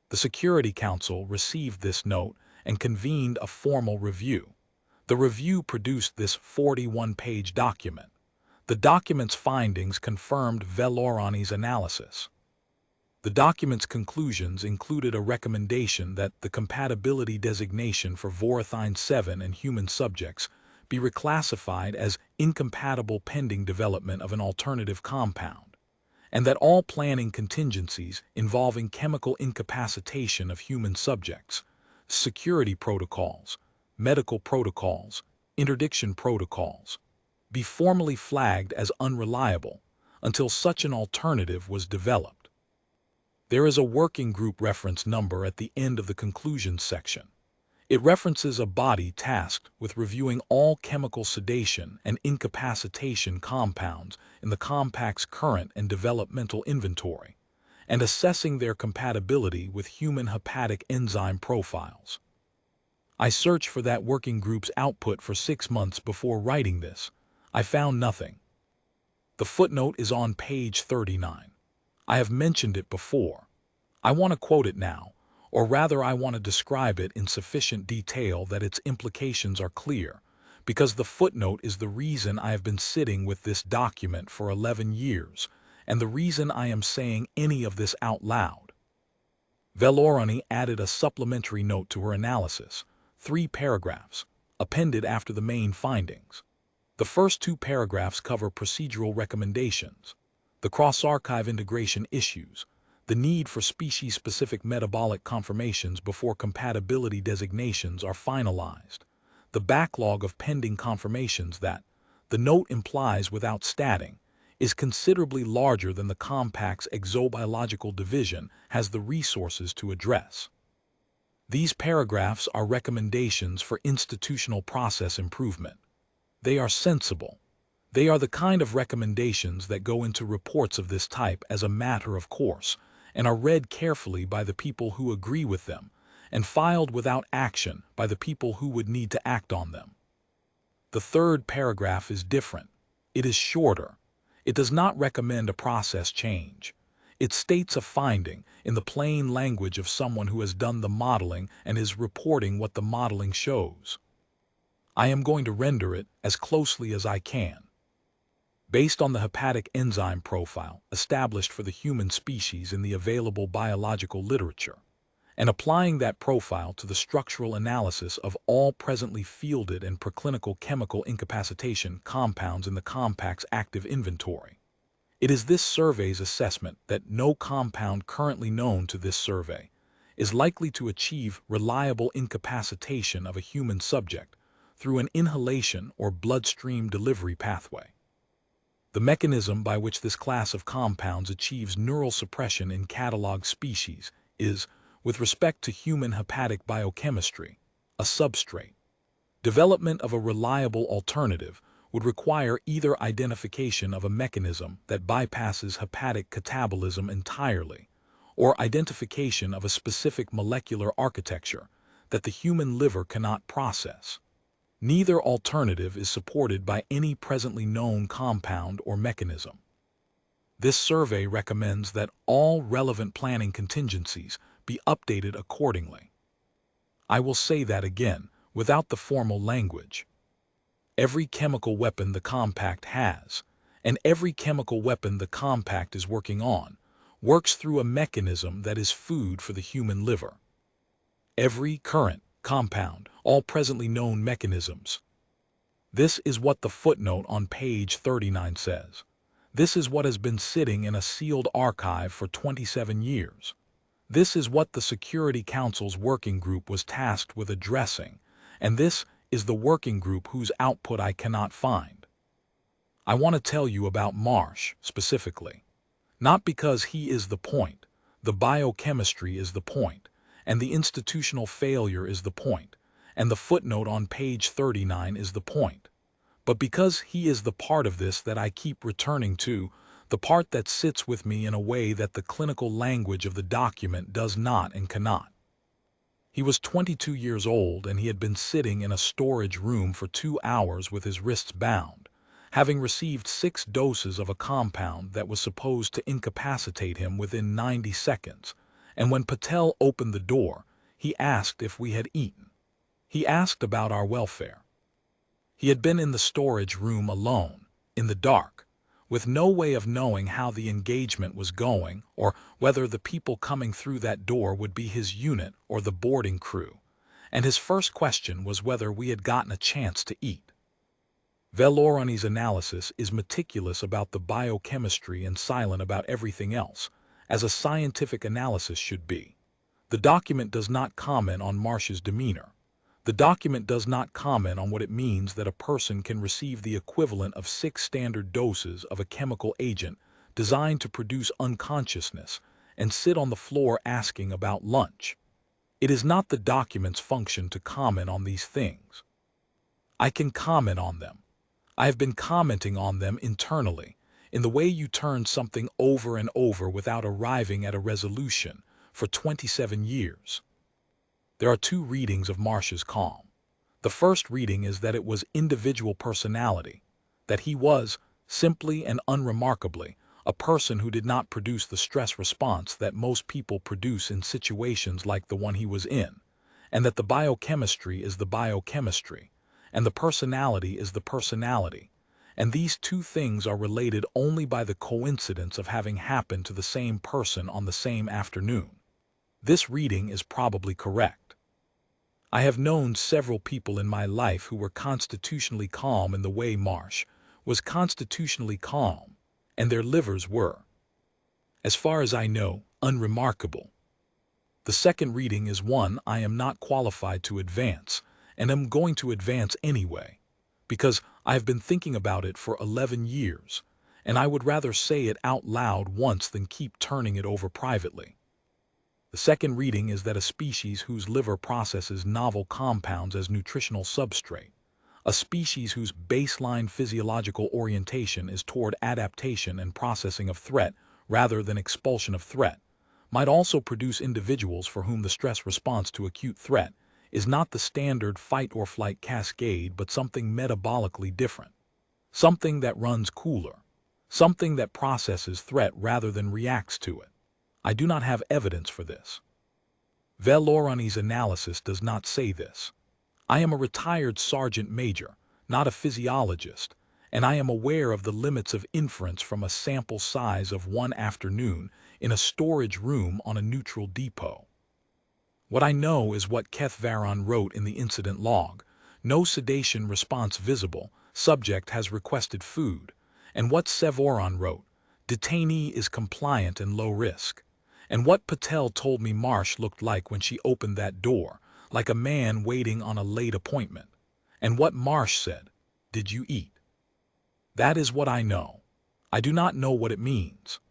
The Security Council received this note and convened a formal review. The review produced this 41-page document. The document's findings confirmed Velorani's analysis. The document's conclusions included a recommendation that the compatibility designation for Vorethine 7 in human subjects be reclassified as incompatible pending development of an alternative compound, and that all planning contingencies involving chemical incapacitation of human subjects, security protocols, medical protocols, interdiction protocols, be formally flagged as unreliable until such an alternative was developed. There is a working group reference number at the end of the conclusions section. It references a body tasked with reviewing all chemical sedation and incapacitation compounds in the compact's current and developmental inventory, and assessing their compatibility with human hepatic enzyme profiles. I searched for that working group's output for 6 months before writing this. I found nothing. The footnote is on page 39. I have mentioned it before. I want to quote it now, or rather I want to describe it in sufficient detail that its implications are clear, because the footnote is the reason I have been sitting with this document for 11 years, and the reason I am saying any of this out loud. Velorani added a supplementary note to her analysis, 3 paragraphs, appended after the main findings. The first 2 paragraphs cover procedural recommendations, the cross-archive integration issues, the need for species-specific metabolic confirmations before compatibility designations are finalized, the backlog of pending confirmations that, the note implies without statting, is considerably larger than the compact's exobiological division has the resources to address. These paragraphs are recommendations for institutional process improvement. They are sensible. They are the kind of recommendations that go into reports of this type as a matter of course, and are read carefully by the people who agree with them, and filed without action by the people who would need to act on them. The third paragraph is different. It is shorter. It does not recommend a process change. It states a finding in the plain language of someone who has done the modeling and is reporting what the modeling shows. I am going to render it as closely as I can. Based on the hepatic enzyme profile established for the human species in the available biological literature, and applying that profile to the structural analysis of all presently fielded and preclinical chemical incapacitation compounds in the Compact's active inventory. It is this survey's assessment that no compound currently known to this survey is likely to achieve reliable incapacitation of a human subject through an inhalation or bloodstream delivery pathway. The mechanism by which this class of compounds achieves neural suppression in catalog species is, with respect to human hepatic biochemistry, a substrate. Development of a reliable alternative would require either identification of a mechanism that bypasses hepatic catabolism entirely, or identification of a specific molecular architecture that the human liver cannot process. Neither alternative is supported by any presently known compound or mechanism. This survey recommends that all relevant planning contingencies be updated accordingly. I will say that again, without the formal language. Every chemical weapon the Compact has, and every chemical weapon the Compact is working on, works through a mechanism that is food for the human liver. Every current compound, all presently known mechanisms. This is what the footnote on page 39 says. This is what has been sitting in a sealed archive for 27 years. This is what the Security Council's working group was tasked with addressing, and this is the working group whose output I cannot find. I want to tell you about Marsh specifically. Not because he is the point, the biochemistry is the point, and the institutional failure is the point, and the footnote on page 39 is the point, but because he is the part of this that I keep returning to, the part that sits with me in a way that the clinical language of the document does not and cannot. He was 22 years old, and he had been sitting in a storage room for 2 hours with his wrists bound, having received 6 doses of a compound that was supposed to incapacitate him within 90 seconds, and when Patel opened the door, he asked if we had eaten. He asked about our welfare. He had been in the storage room alone, in the dark, with no way of knowing how the engagement was going or whether the people coming through that door would be his unit or the boarding crew, and his first question was whether we had gotten a chance to eat. Veloroni's analysis is meticulous about the biochemistry and silent about everything else, as a scientific analysis should be. The document does not comment on Marsh's demeanor. The document does not comment on what it means that a person can receive the equivalent of 6 standard doses of a chemical agent designed to produce unconsciousness and sit on the floor asking about lunch. It is not the document's function to comment on these things. I can comment on them. I have been commenting on them internally, in the way you turn something over and over without arriving at a resolution, for 27 years. There are 2 readings of Marsh's calm. The first reading is that it was individual personality, that he was, simply and unremarkably, a person who did not produce the stress response that most people produce in situations like the one he was in, and that the biochemistry is the biochemistry, and the personality is the personality, and these 2 things are related only by the coincidence of having happened to the same person on the same afternoon. This reading is probably correct. I have known several people in my life who were constitutionally calm in the way Marsh was constitutionally calm, and their livers were, as far as I know, unremarkable. The second reading is one I am not qualified to advance, and am going to advance anyway, because I have been thinking about it for 11 years, and I would rather say it out loud once than keep turning it over privately. The second reading is that a species whose liver processes novel compounds as nutritional substrate, A species whose baseline physiological orientation is toward adaptation and processing of threat rather than expulsion of threat, might also produce individuals for whom the stress response to acute threat is not the standard fight-or-flight cascade but something metabolically different, something that runs cooler, something that processes threat rather than reacts to it. I do not have evidence for this. Vellorani's analysis does not say this. I am a retired sergeant major, not a physiologist, and I am aware of the limits of inference from a sample size of one afternoon in a storage room on a neutral depot. What I know is what Keth Varon wrote in the incident log: no sedation response visible, subject has requested food, and what Sevoron wrote: detainee is compliant and low risk, and what Patel told me Marsh looked like when she opened that door, like a man waiting on a late appointment, and what Marsh said: did you eat? That is what I know. I do not know what it means.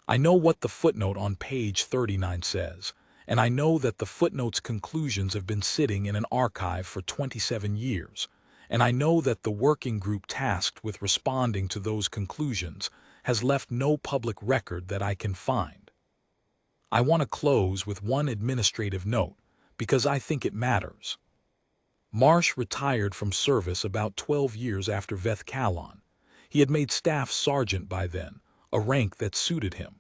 I know what the footnote on page 39 says, and I know that the footnote's conclusions have been sitting in an archive for 27 years, and I know that the working group tasked with responding to those conclusions has left no public record that I can find. I want to close with one administrative note, because I think it matters. Marsh retired from service about 12 years after Veth Kalon. He had made staff sergeant by then, a rank that suited him.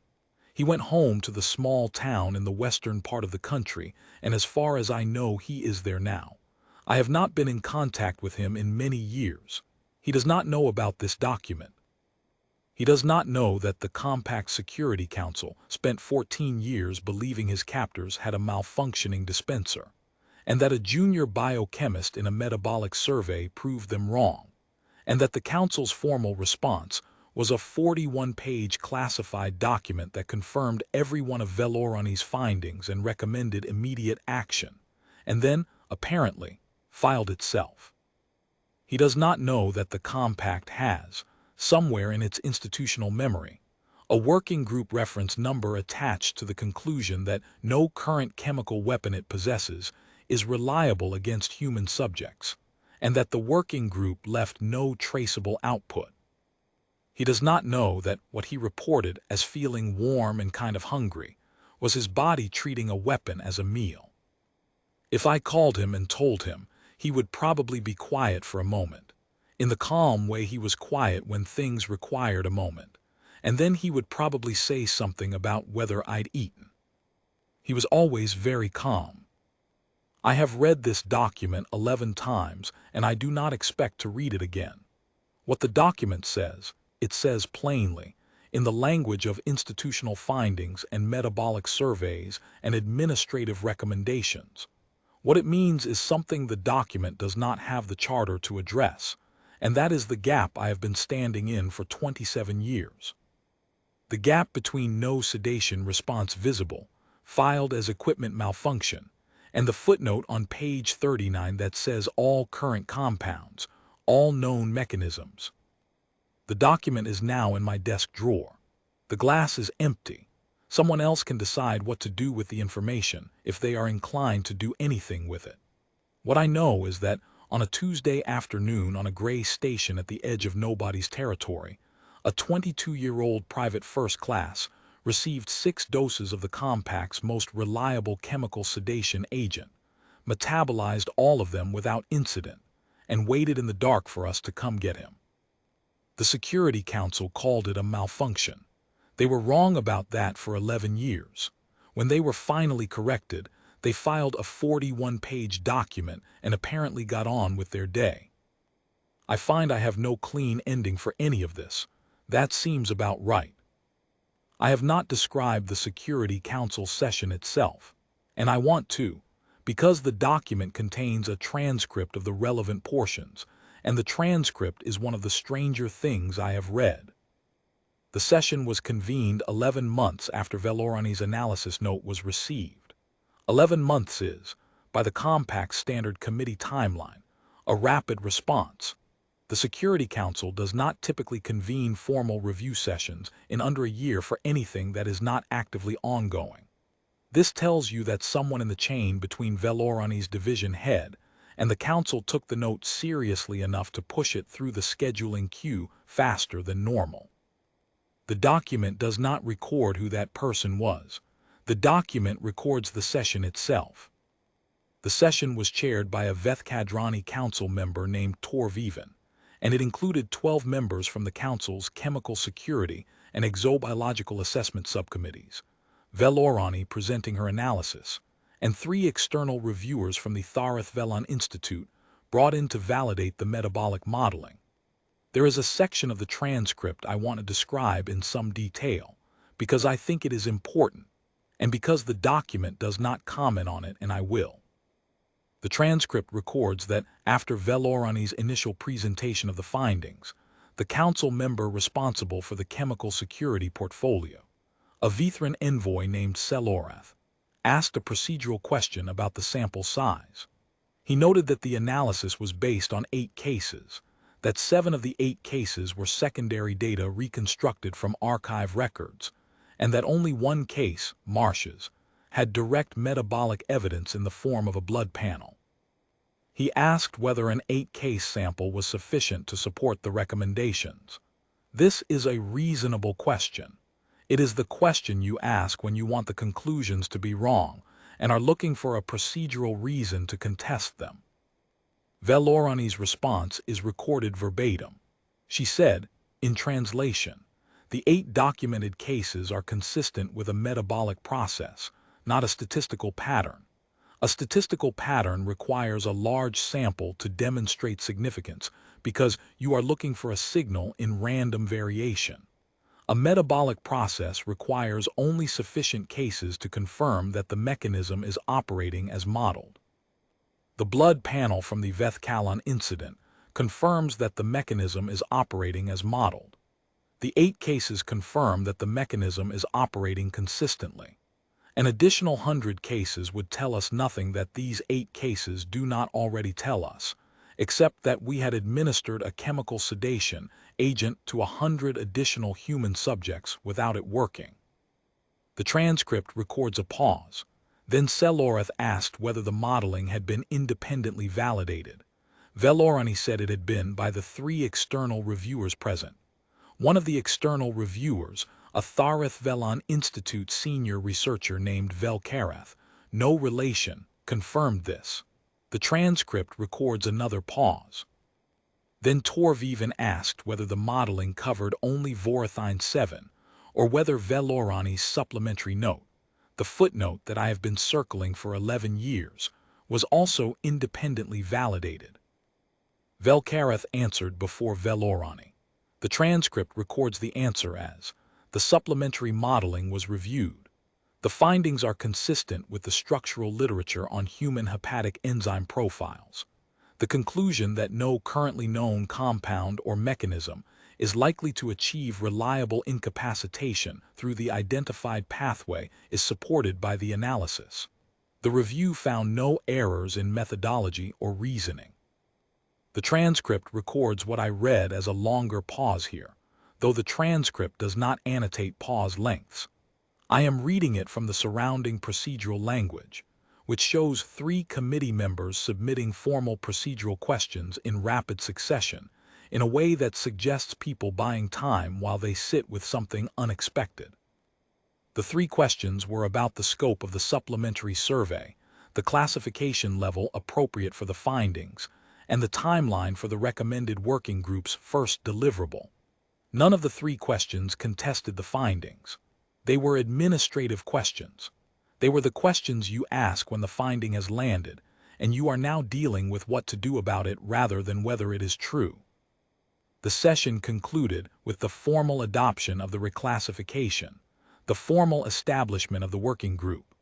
He went home to the small town in the western part of the country, and as far as I know he is there now. I have not been in contact with him in many years. He does not know about this document. He does not know that the Compact Security Council spent 14 years believing his captors had a malfunctioning dispenser, and that a junior biochemist in a metabolic survey proved them wrong, and that the Council's formal response was a 41-page classified document that confirmed every one of Vellorani's findings and recommended immediate action, and then, apparently, filed itself. He does not know that the Compact has, somewhere in its institutional memory, a working group reference number attached to the conclusion that no current chemical weapon it possesses is reliable against human subjects, and that the working group left no traceable output. He does not know that what he reported as feeling warm and kind of hungry was his body treating a weapon as a meal. If I called him and told him, he would probably be quiet for a moment, in the calm way he was quiet when things required a moment, and then he would probably say something about whether I'd eaten. He was always very calm. I have read this document 11 times, and I do not expect to read it again. What the document says, it says plainly, in the language of institutional findings and metabolic surveys and administrative recommendations. What it means is something the document does not have the charter to address, and that is the gap I have been standing in for 27 years. The gap between no sedation response visible, filed as equipment malfunction, and the footnote on page 39 that says all current compounds, all known mechanisms. The document is now in my desk drawer. The glass is empty. Someone else can decide what to do with the information if they are inclined to do anything with it. What I know is that on a Tuesday afternoon on a gray station at the edge of nobody's territory, a 22-year-old private first class received 6 doses of the Compact's most reliable chemical sedation agent, metabolized all of them without incident, and waited in the dark for us to come get him. The Security Council called it a malfunction. They were wrong about that for 11 years. When they were finally corrected, they filed a 41-page document and apparently got on with their day. I find I have no clean ending for any of this. That seems about right. I have not described the Security Council session itself, and I want to, because the document contains a transcript of the relevant portions, and the transcript is one of the stranger things I have read. The session was convened 11 months after Vellorani's analysis note was received. 11 months is, by the Compact Standard Committee timeline, a rapid response. The Security Council does not typically convene formal review sessions in under a year for anything that is not actively ongoing. This tells you that someone in the chain between Vellorani's division head and the council took the note seriously enough to push it through the scheduling queue faster than normal. The document does not record who that person was. The document records the session itself. The session was chaired by a Vethkadrani council member named Torviven, and it included 12 members from the council's chemical security and exobiological assessment subcommittees, Velorani presenting her analysis, and 3 external reviewers from the Thareth Velon Institute brought in to validate the metabolic modeling. There is a section of the transcript I want to describe in some detail, because I think it is important, and because the document does not comment on it, and I will. The transcript records that after Velorani's initial presentation of the findings, the council member responsible for the chemical security portfolio, a Vithran envoy named Selorath, asked a procedural question about the sample size. He noted that the analysis was based on 8 cases, that 7 of the 8 cases were secondary data reconstructed from archive records, and that only 1 case, Marsh's, had direct metabolic evidence in the form of a blood panel. He asked whether an 8-case sample was sufficient to support the recommendations. This is a reasonable question. It is the question you ask when you want the conclusions to be wrong and are looking for a procedural reason to contest them. Velorani's response is recorded verbatim. She said, in translation, the 8 documented cases are consistent with a metabolic process, not a statistical pattern. A statistical pattern requires a large sample to demonstrate significance because you are looking for a signal in random variation. A metabolic process requires only sufficient cases to confirm that the mechanism is operating as modeled. The blood panel from the Vethkalan incident confirms that the mechanism is operating as modeled. The 8 cases confirm that the mechanism is operating consistently. An additional 100 cases would tell us nothing that these 8 cases do not already tell us, except that we had administered a chemical sedation agent to 100 additional human subjects without it working. The transcript records a pause. Then Selorath asked whether the modeling had been independently validated. Velorani said it had been by the 3 external reviewers present. One of the external reviewers, a Thareth Velon Institute senior researcher named Velkarath, no relation, confirmed this. The transcript records another pause. Then Torviven asked whether the modeling covered only Vorathine 7, or whether Velorani's supplementary note, the footnote that I have been circling for 11 years, was also independently validated. Velkarath answered before Velorani. The transcript records the answer as, the supplementary modeling was reviewed. The findings are consistent with the structural literature on human hepatic enzyme profiles. The conclusion that no currently known compound or mechanism is likely to achieve reliable incapacitation through the identified pathway is supported by the analysis. The review found no errors in methodology or reasoning. The transcript records what I read as a longer pause here, though the transcript does not annotate pause lengths. I am reading it from the surrounding procedural language, which shows 3 committee members submitting formal procedural questions in rapid succession in a way that suggests people buying time while they sit with something unexpected. The 3 questions were about the scope of the supplementary survey, the classification level appropriate for the findings, and the timeline for the recommended working group's first deliverable. None of the 3 questions contested the findings. They were administrative questions. They were the questions you ask when the finding has landed, and you are now dealing with what to do about it rather than whether it is true. The session concluded with the formal adoption of the reclassification, the formal establishment of the working group,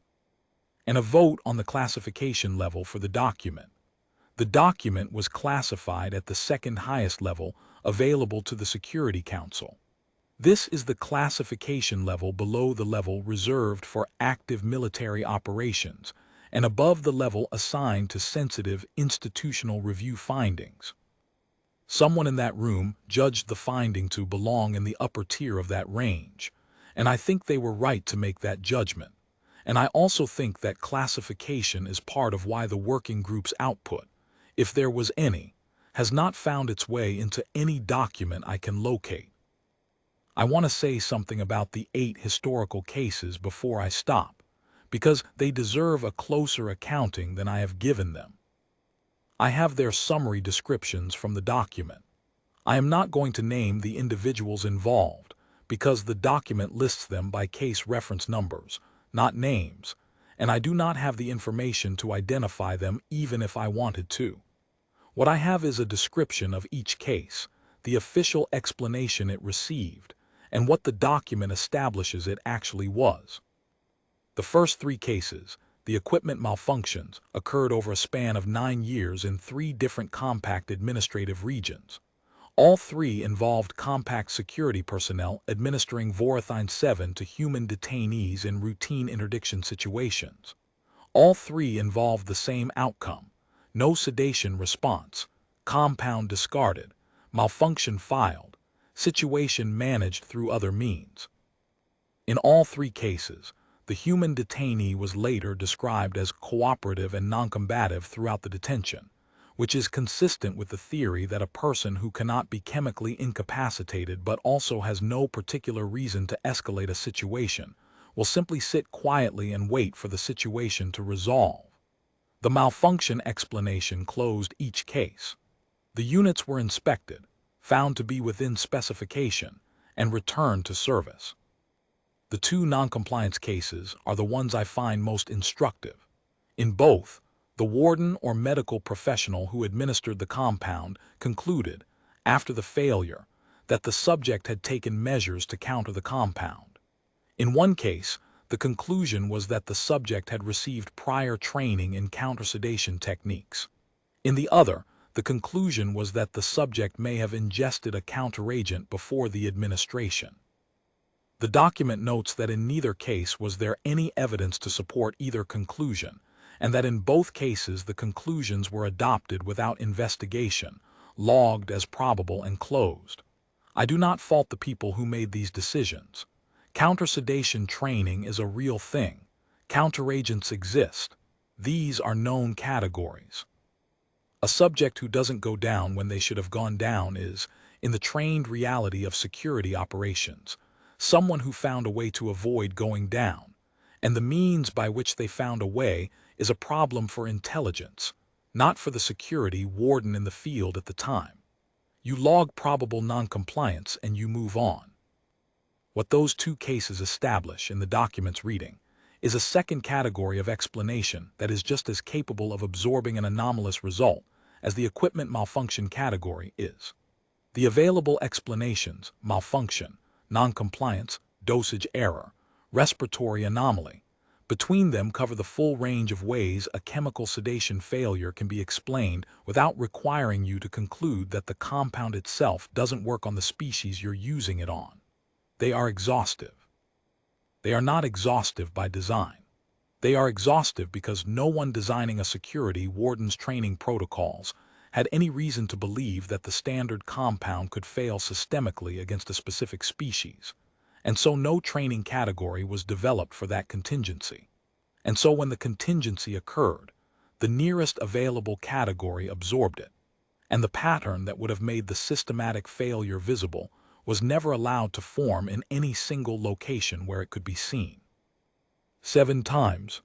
and a vote on the classification level for the document. The document was classified at the 2nd highest level available to the Security Council. This is the classification level below the level reserved for active military operations and above the level assigned to sensitive institutional review findings. Someone in that room judged the finding to belong in the upper tier of that range, and I think they were right to make that judgment. And I also think that classification is part of why the working group's output, if there was any, has not found its way into any document I can locate. I want to say something about the 8 historical cases before I stop, because they deserve a closer accounting than I have given them. I have their summary descriptions from the document. I am not going to name the individuals involved, because the document lists them by case reference numbers, not names, and I do not have the information to identify them even if I wanted to. What I have is a description of each case, the official explanation it received, and what the document establishes it actually was. The first 3 cases, the equipment malfunctions, occurred over a span of 9 years in 3 different compact administrative regions. All 3 involved compact security personnel administering Vorethine 7 to human detainees in routine interdiction situations. All 3 involved the same outcome: no sedation response, compound discarded, malfunction filed, situation managed through other means. In all 3 cases, the human detainee was later described as cooperative and noncombative throughout the detention, which is consistent with the theory that a person who cannot be chemically incapacitated but also has no particular reason to escalate a situation will simply sit quietly and wait for the situation to resolve. The malfunction explanation closed each case. The units were inspected, found to be within specification, and returned to service. The 2 noncompliance cases are the ones I find most instructive. In both, the warden or medical professional who administered the compound concluded, after the failure, that the subject had taken measures to counter the compound. In one case, the conclusion was that the subject had received prior training in counter-sedation techniques. In the other, the conclusion was that the subject may have ingested a counteragent before the administration. The document notes that in neither case was there any evidence to support either conclusion, and that in both cases the conclusions were adopted without investigation, logged as probable and closed. I do not fault the people who made these decisions. Counter-sedation training is a real thing. Counteragents exist. These are known categories. A subject who doesn't go down when they should have gone down is, in the trained reality of security operations, someone who found a way to avoid going down, and the means by which they found a way is a problem for intelligence, not for the security warden in the field at the time. You log probable noncompliance and you move on. What those 2 cases establish in the document's reading is a second category of explanation that is just as capable of absorbing an anomalous result as the equipment malfunction category is. The available explanations, malfunction, noncompliance, dosage error, respiratory anomaly, between them cover the full range of ways a chemical sedation failure can be explained without requiring you to conclude that the compound itself doesn't work on the species you're using it on. They are exhaustive. They are not exhaustive by design. They are exhaustive because no one designing a security warden's training protocols had any reason to believe that the standard compound could fail systemically against a specific species, and so no training category was developed for that contingency. And so when the contingency occurred, the nearest available category absorbed it, and the pattern that would have made the systematic failure visible was never allowed to form in any single location where it could be seen. 7 times.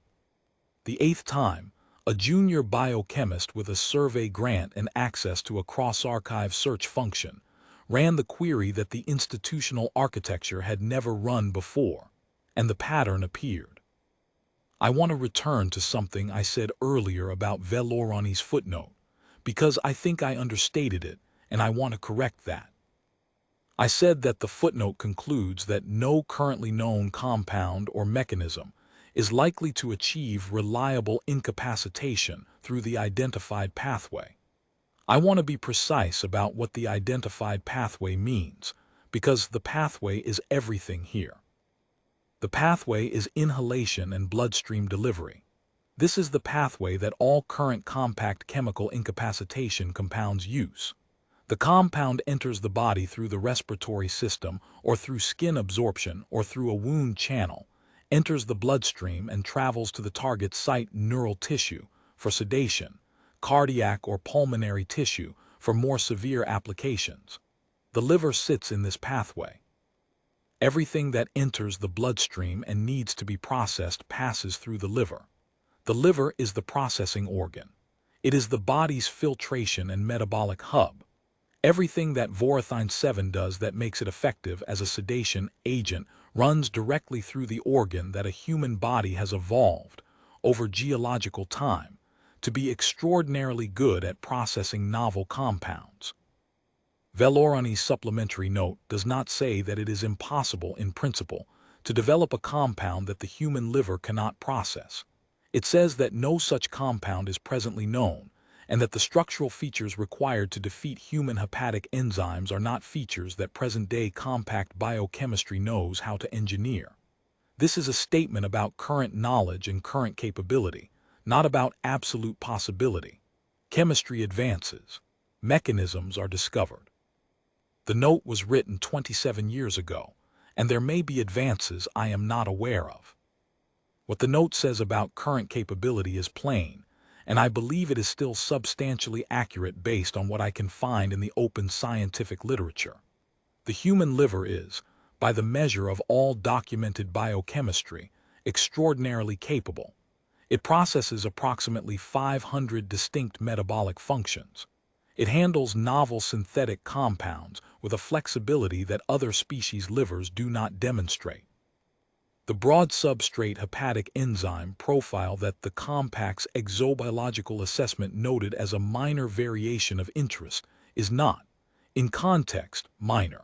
The 8th time, a junior biochemist with a survey grant and access to a cross-archive search function ran the query that the institutional architecture had never run before, and the pattern appeared. I want to return to something I said earlier about Velorani's footnote, because I think I understated it, and I want to correct that. I said that the footnote concludes that no currently known compound or mechanism is likely to achieve reliable incapacitation through the identified pathway. I want to be precise about what the identified pathway means, because the pathway is everything here. The pathway is inhalation and bloodstream delivery. This is the pathway that all current compact chemical incapacitation compounds use. The compound enters the body through the respiratory system or through skin absorption or through a wound channel, enters the bloodstream and travels to the target site neural tissue for sedation, cardiac or pulmonary tissue for more severe applications. The liver sits in this pathway. Everything that enters the bloodstream and needs to be processed passes through the liver. The liver is the processing organ. It is the body's filtration and metabolic hub. Everything that Vorethine 7 does that makes it effective as a sedation agent runs directly through the organ that a human body has evolved over geological time to be extraordinarily good at processing novel compounds. Velorani's supplementary note does not say that it is impossible in principle to develop a compound that the human liver cannot process. It says that no such compound is presently known, and that the structural features required to defeat human hepatic enzymes are not features that present-day compact biochemistry knows how to engineer. This is a statement about current knowledge and current capability, not about absolute possibility. Chemistry advances. Mechanisms are discovered. The note was written 27 years ago, and there may be advances I am not aware of. What the note says about current capability is plain, and I believe it is still substantially accurate based on what I can find in the open scientific literature. The human liver is, by the measure of all documented biochemistry, extraordinarily capable. It processes approximately 500 distinct metabolic functions. It handles novel synthetic compounds with a flexibility that other species' livers do not demonstrate. The broad substrate hepatic enzyme profile that the compact's exobiological assessment noted as a minor variation of interest is not, in context, minor.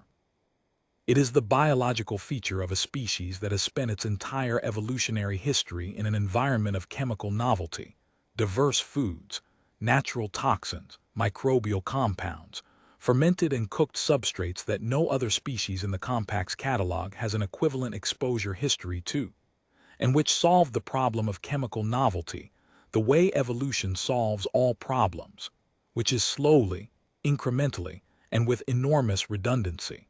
It is the biological feature of a species that has spent its entire evolutionary history in an environment of chemical novelty, diverse foods, natural toxins, microbial compounds, fermented and cooked substrates that no other species in the compact's catalog has an equivalent exposure history to, and which solve the problem of chemical novelty the way evolution solves all problems, which is slowly, incrementally, and with enormous redundancy.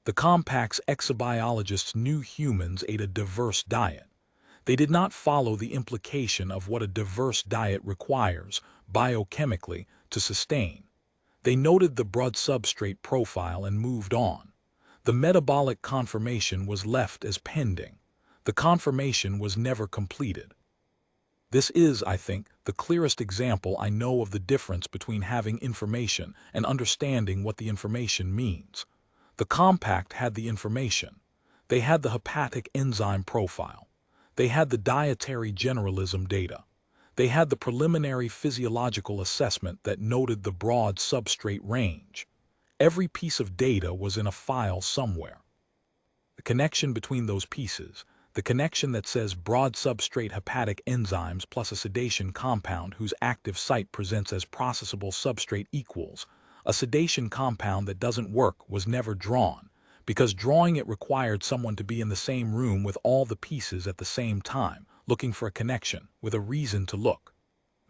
The compact's exobiologists knew humans ate a diverse diet. They did not follow the implication of what a diverse diet requires, biochemically, to sustain. They noted the broad substrate profile and moved on. The metabolic confirmation was left as pending. The confirmation was never completed. This is, I think, the clearest example I know of the difference between having information and understanding what the information means. The compact had the information. They had the hepatic enzyme profile. They had the dietary generalism data. They had the preliminary physiological assessment that noted the broad substrate range. Every piece of data was in a file somewhere. The connection between those pieces, the connection that says broad substrate hepatic enzymes plus a sedation compound whose active site presents as processable substrate equals a sedation compound that doesn't work, was never drawn, because drawing it required someone to be in the same room with all the pieces at the same time, looking for a connection, with a reason to look.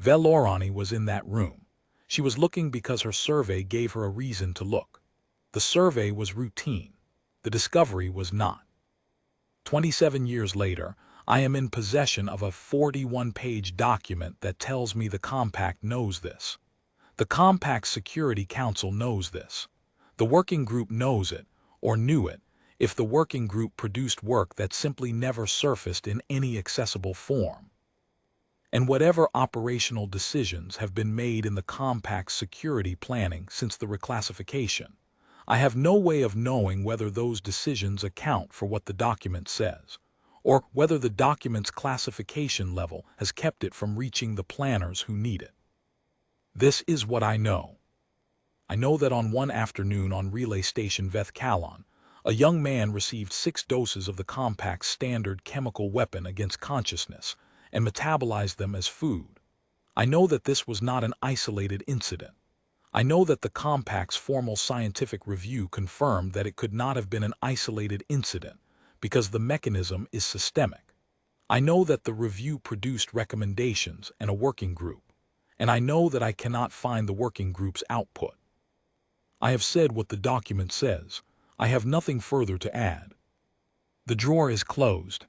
Velorani was in that room. She was looking because her survey gave her a reason to look. The survey was routine. The discovery was not. 27 years later, I am in possession of a 41-page document that tells me the compact knows this. The Compact Security Council knows this. The working group knows it, or knew it, if the working group produced work that simply never surfaced in any accessible form. And whatever operational decisions have been made in the Compact's security planning since the reclassification, I have no way of knowing whether those decisions account for what the document says, or whether the document's classification level has kept it from reaching the planners who need it. This is what I know. I know that on one afternoon on Relay Station Vethkalon, a young man received 6 doses of the Compact's standard chemical weapon against consciousness and metabolized them as food. I know that this was not an isolated incident. I know that the Compact's formal scientific review confirmed that it could not have been an isolated incident because the mechanism is systemic. I know that the review produced recommendations and a working group, and I know that I cannot find the working group's output. I have said what the document says. I have nothing further to add. The drawer is closed.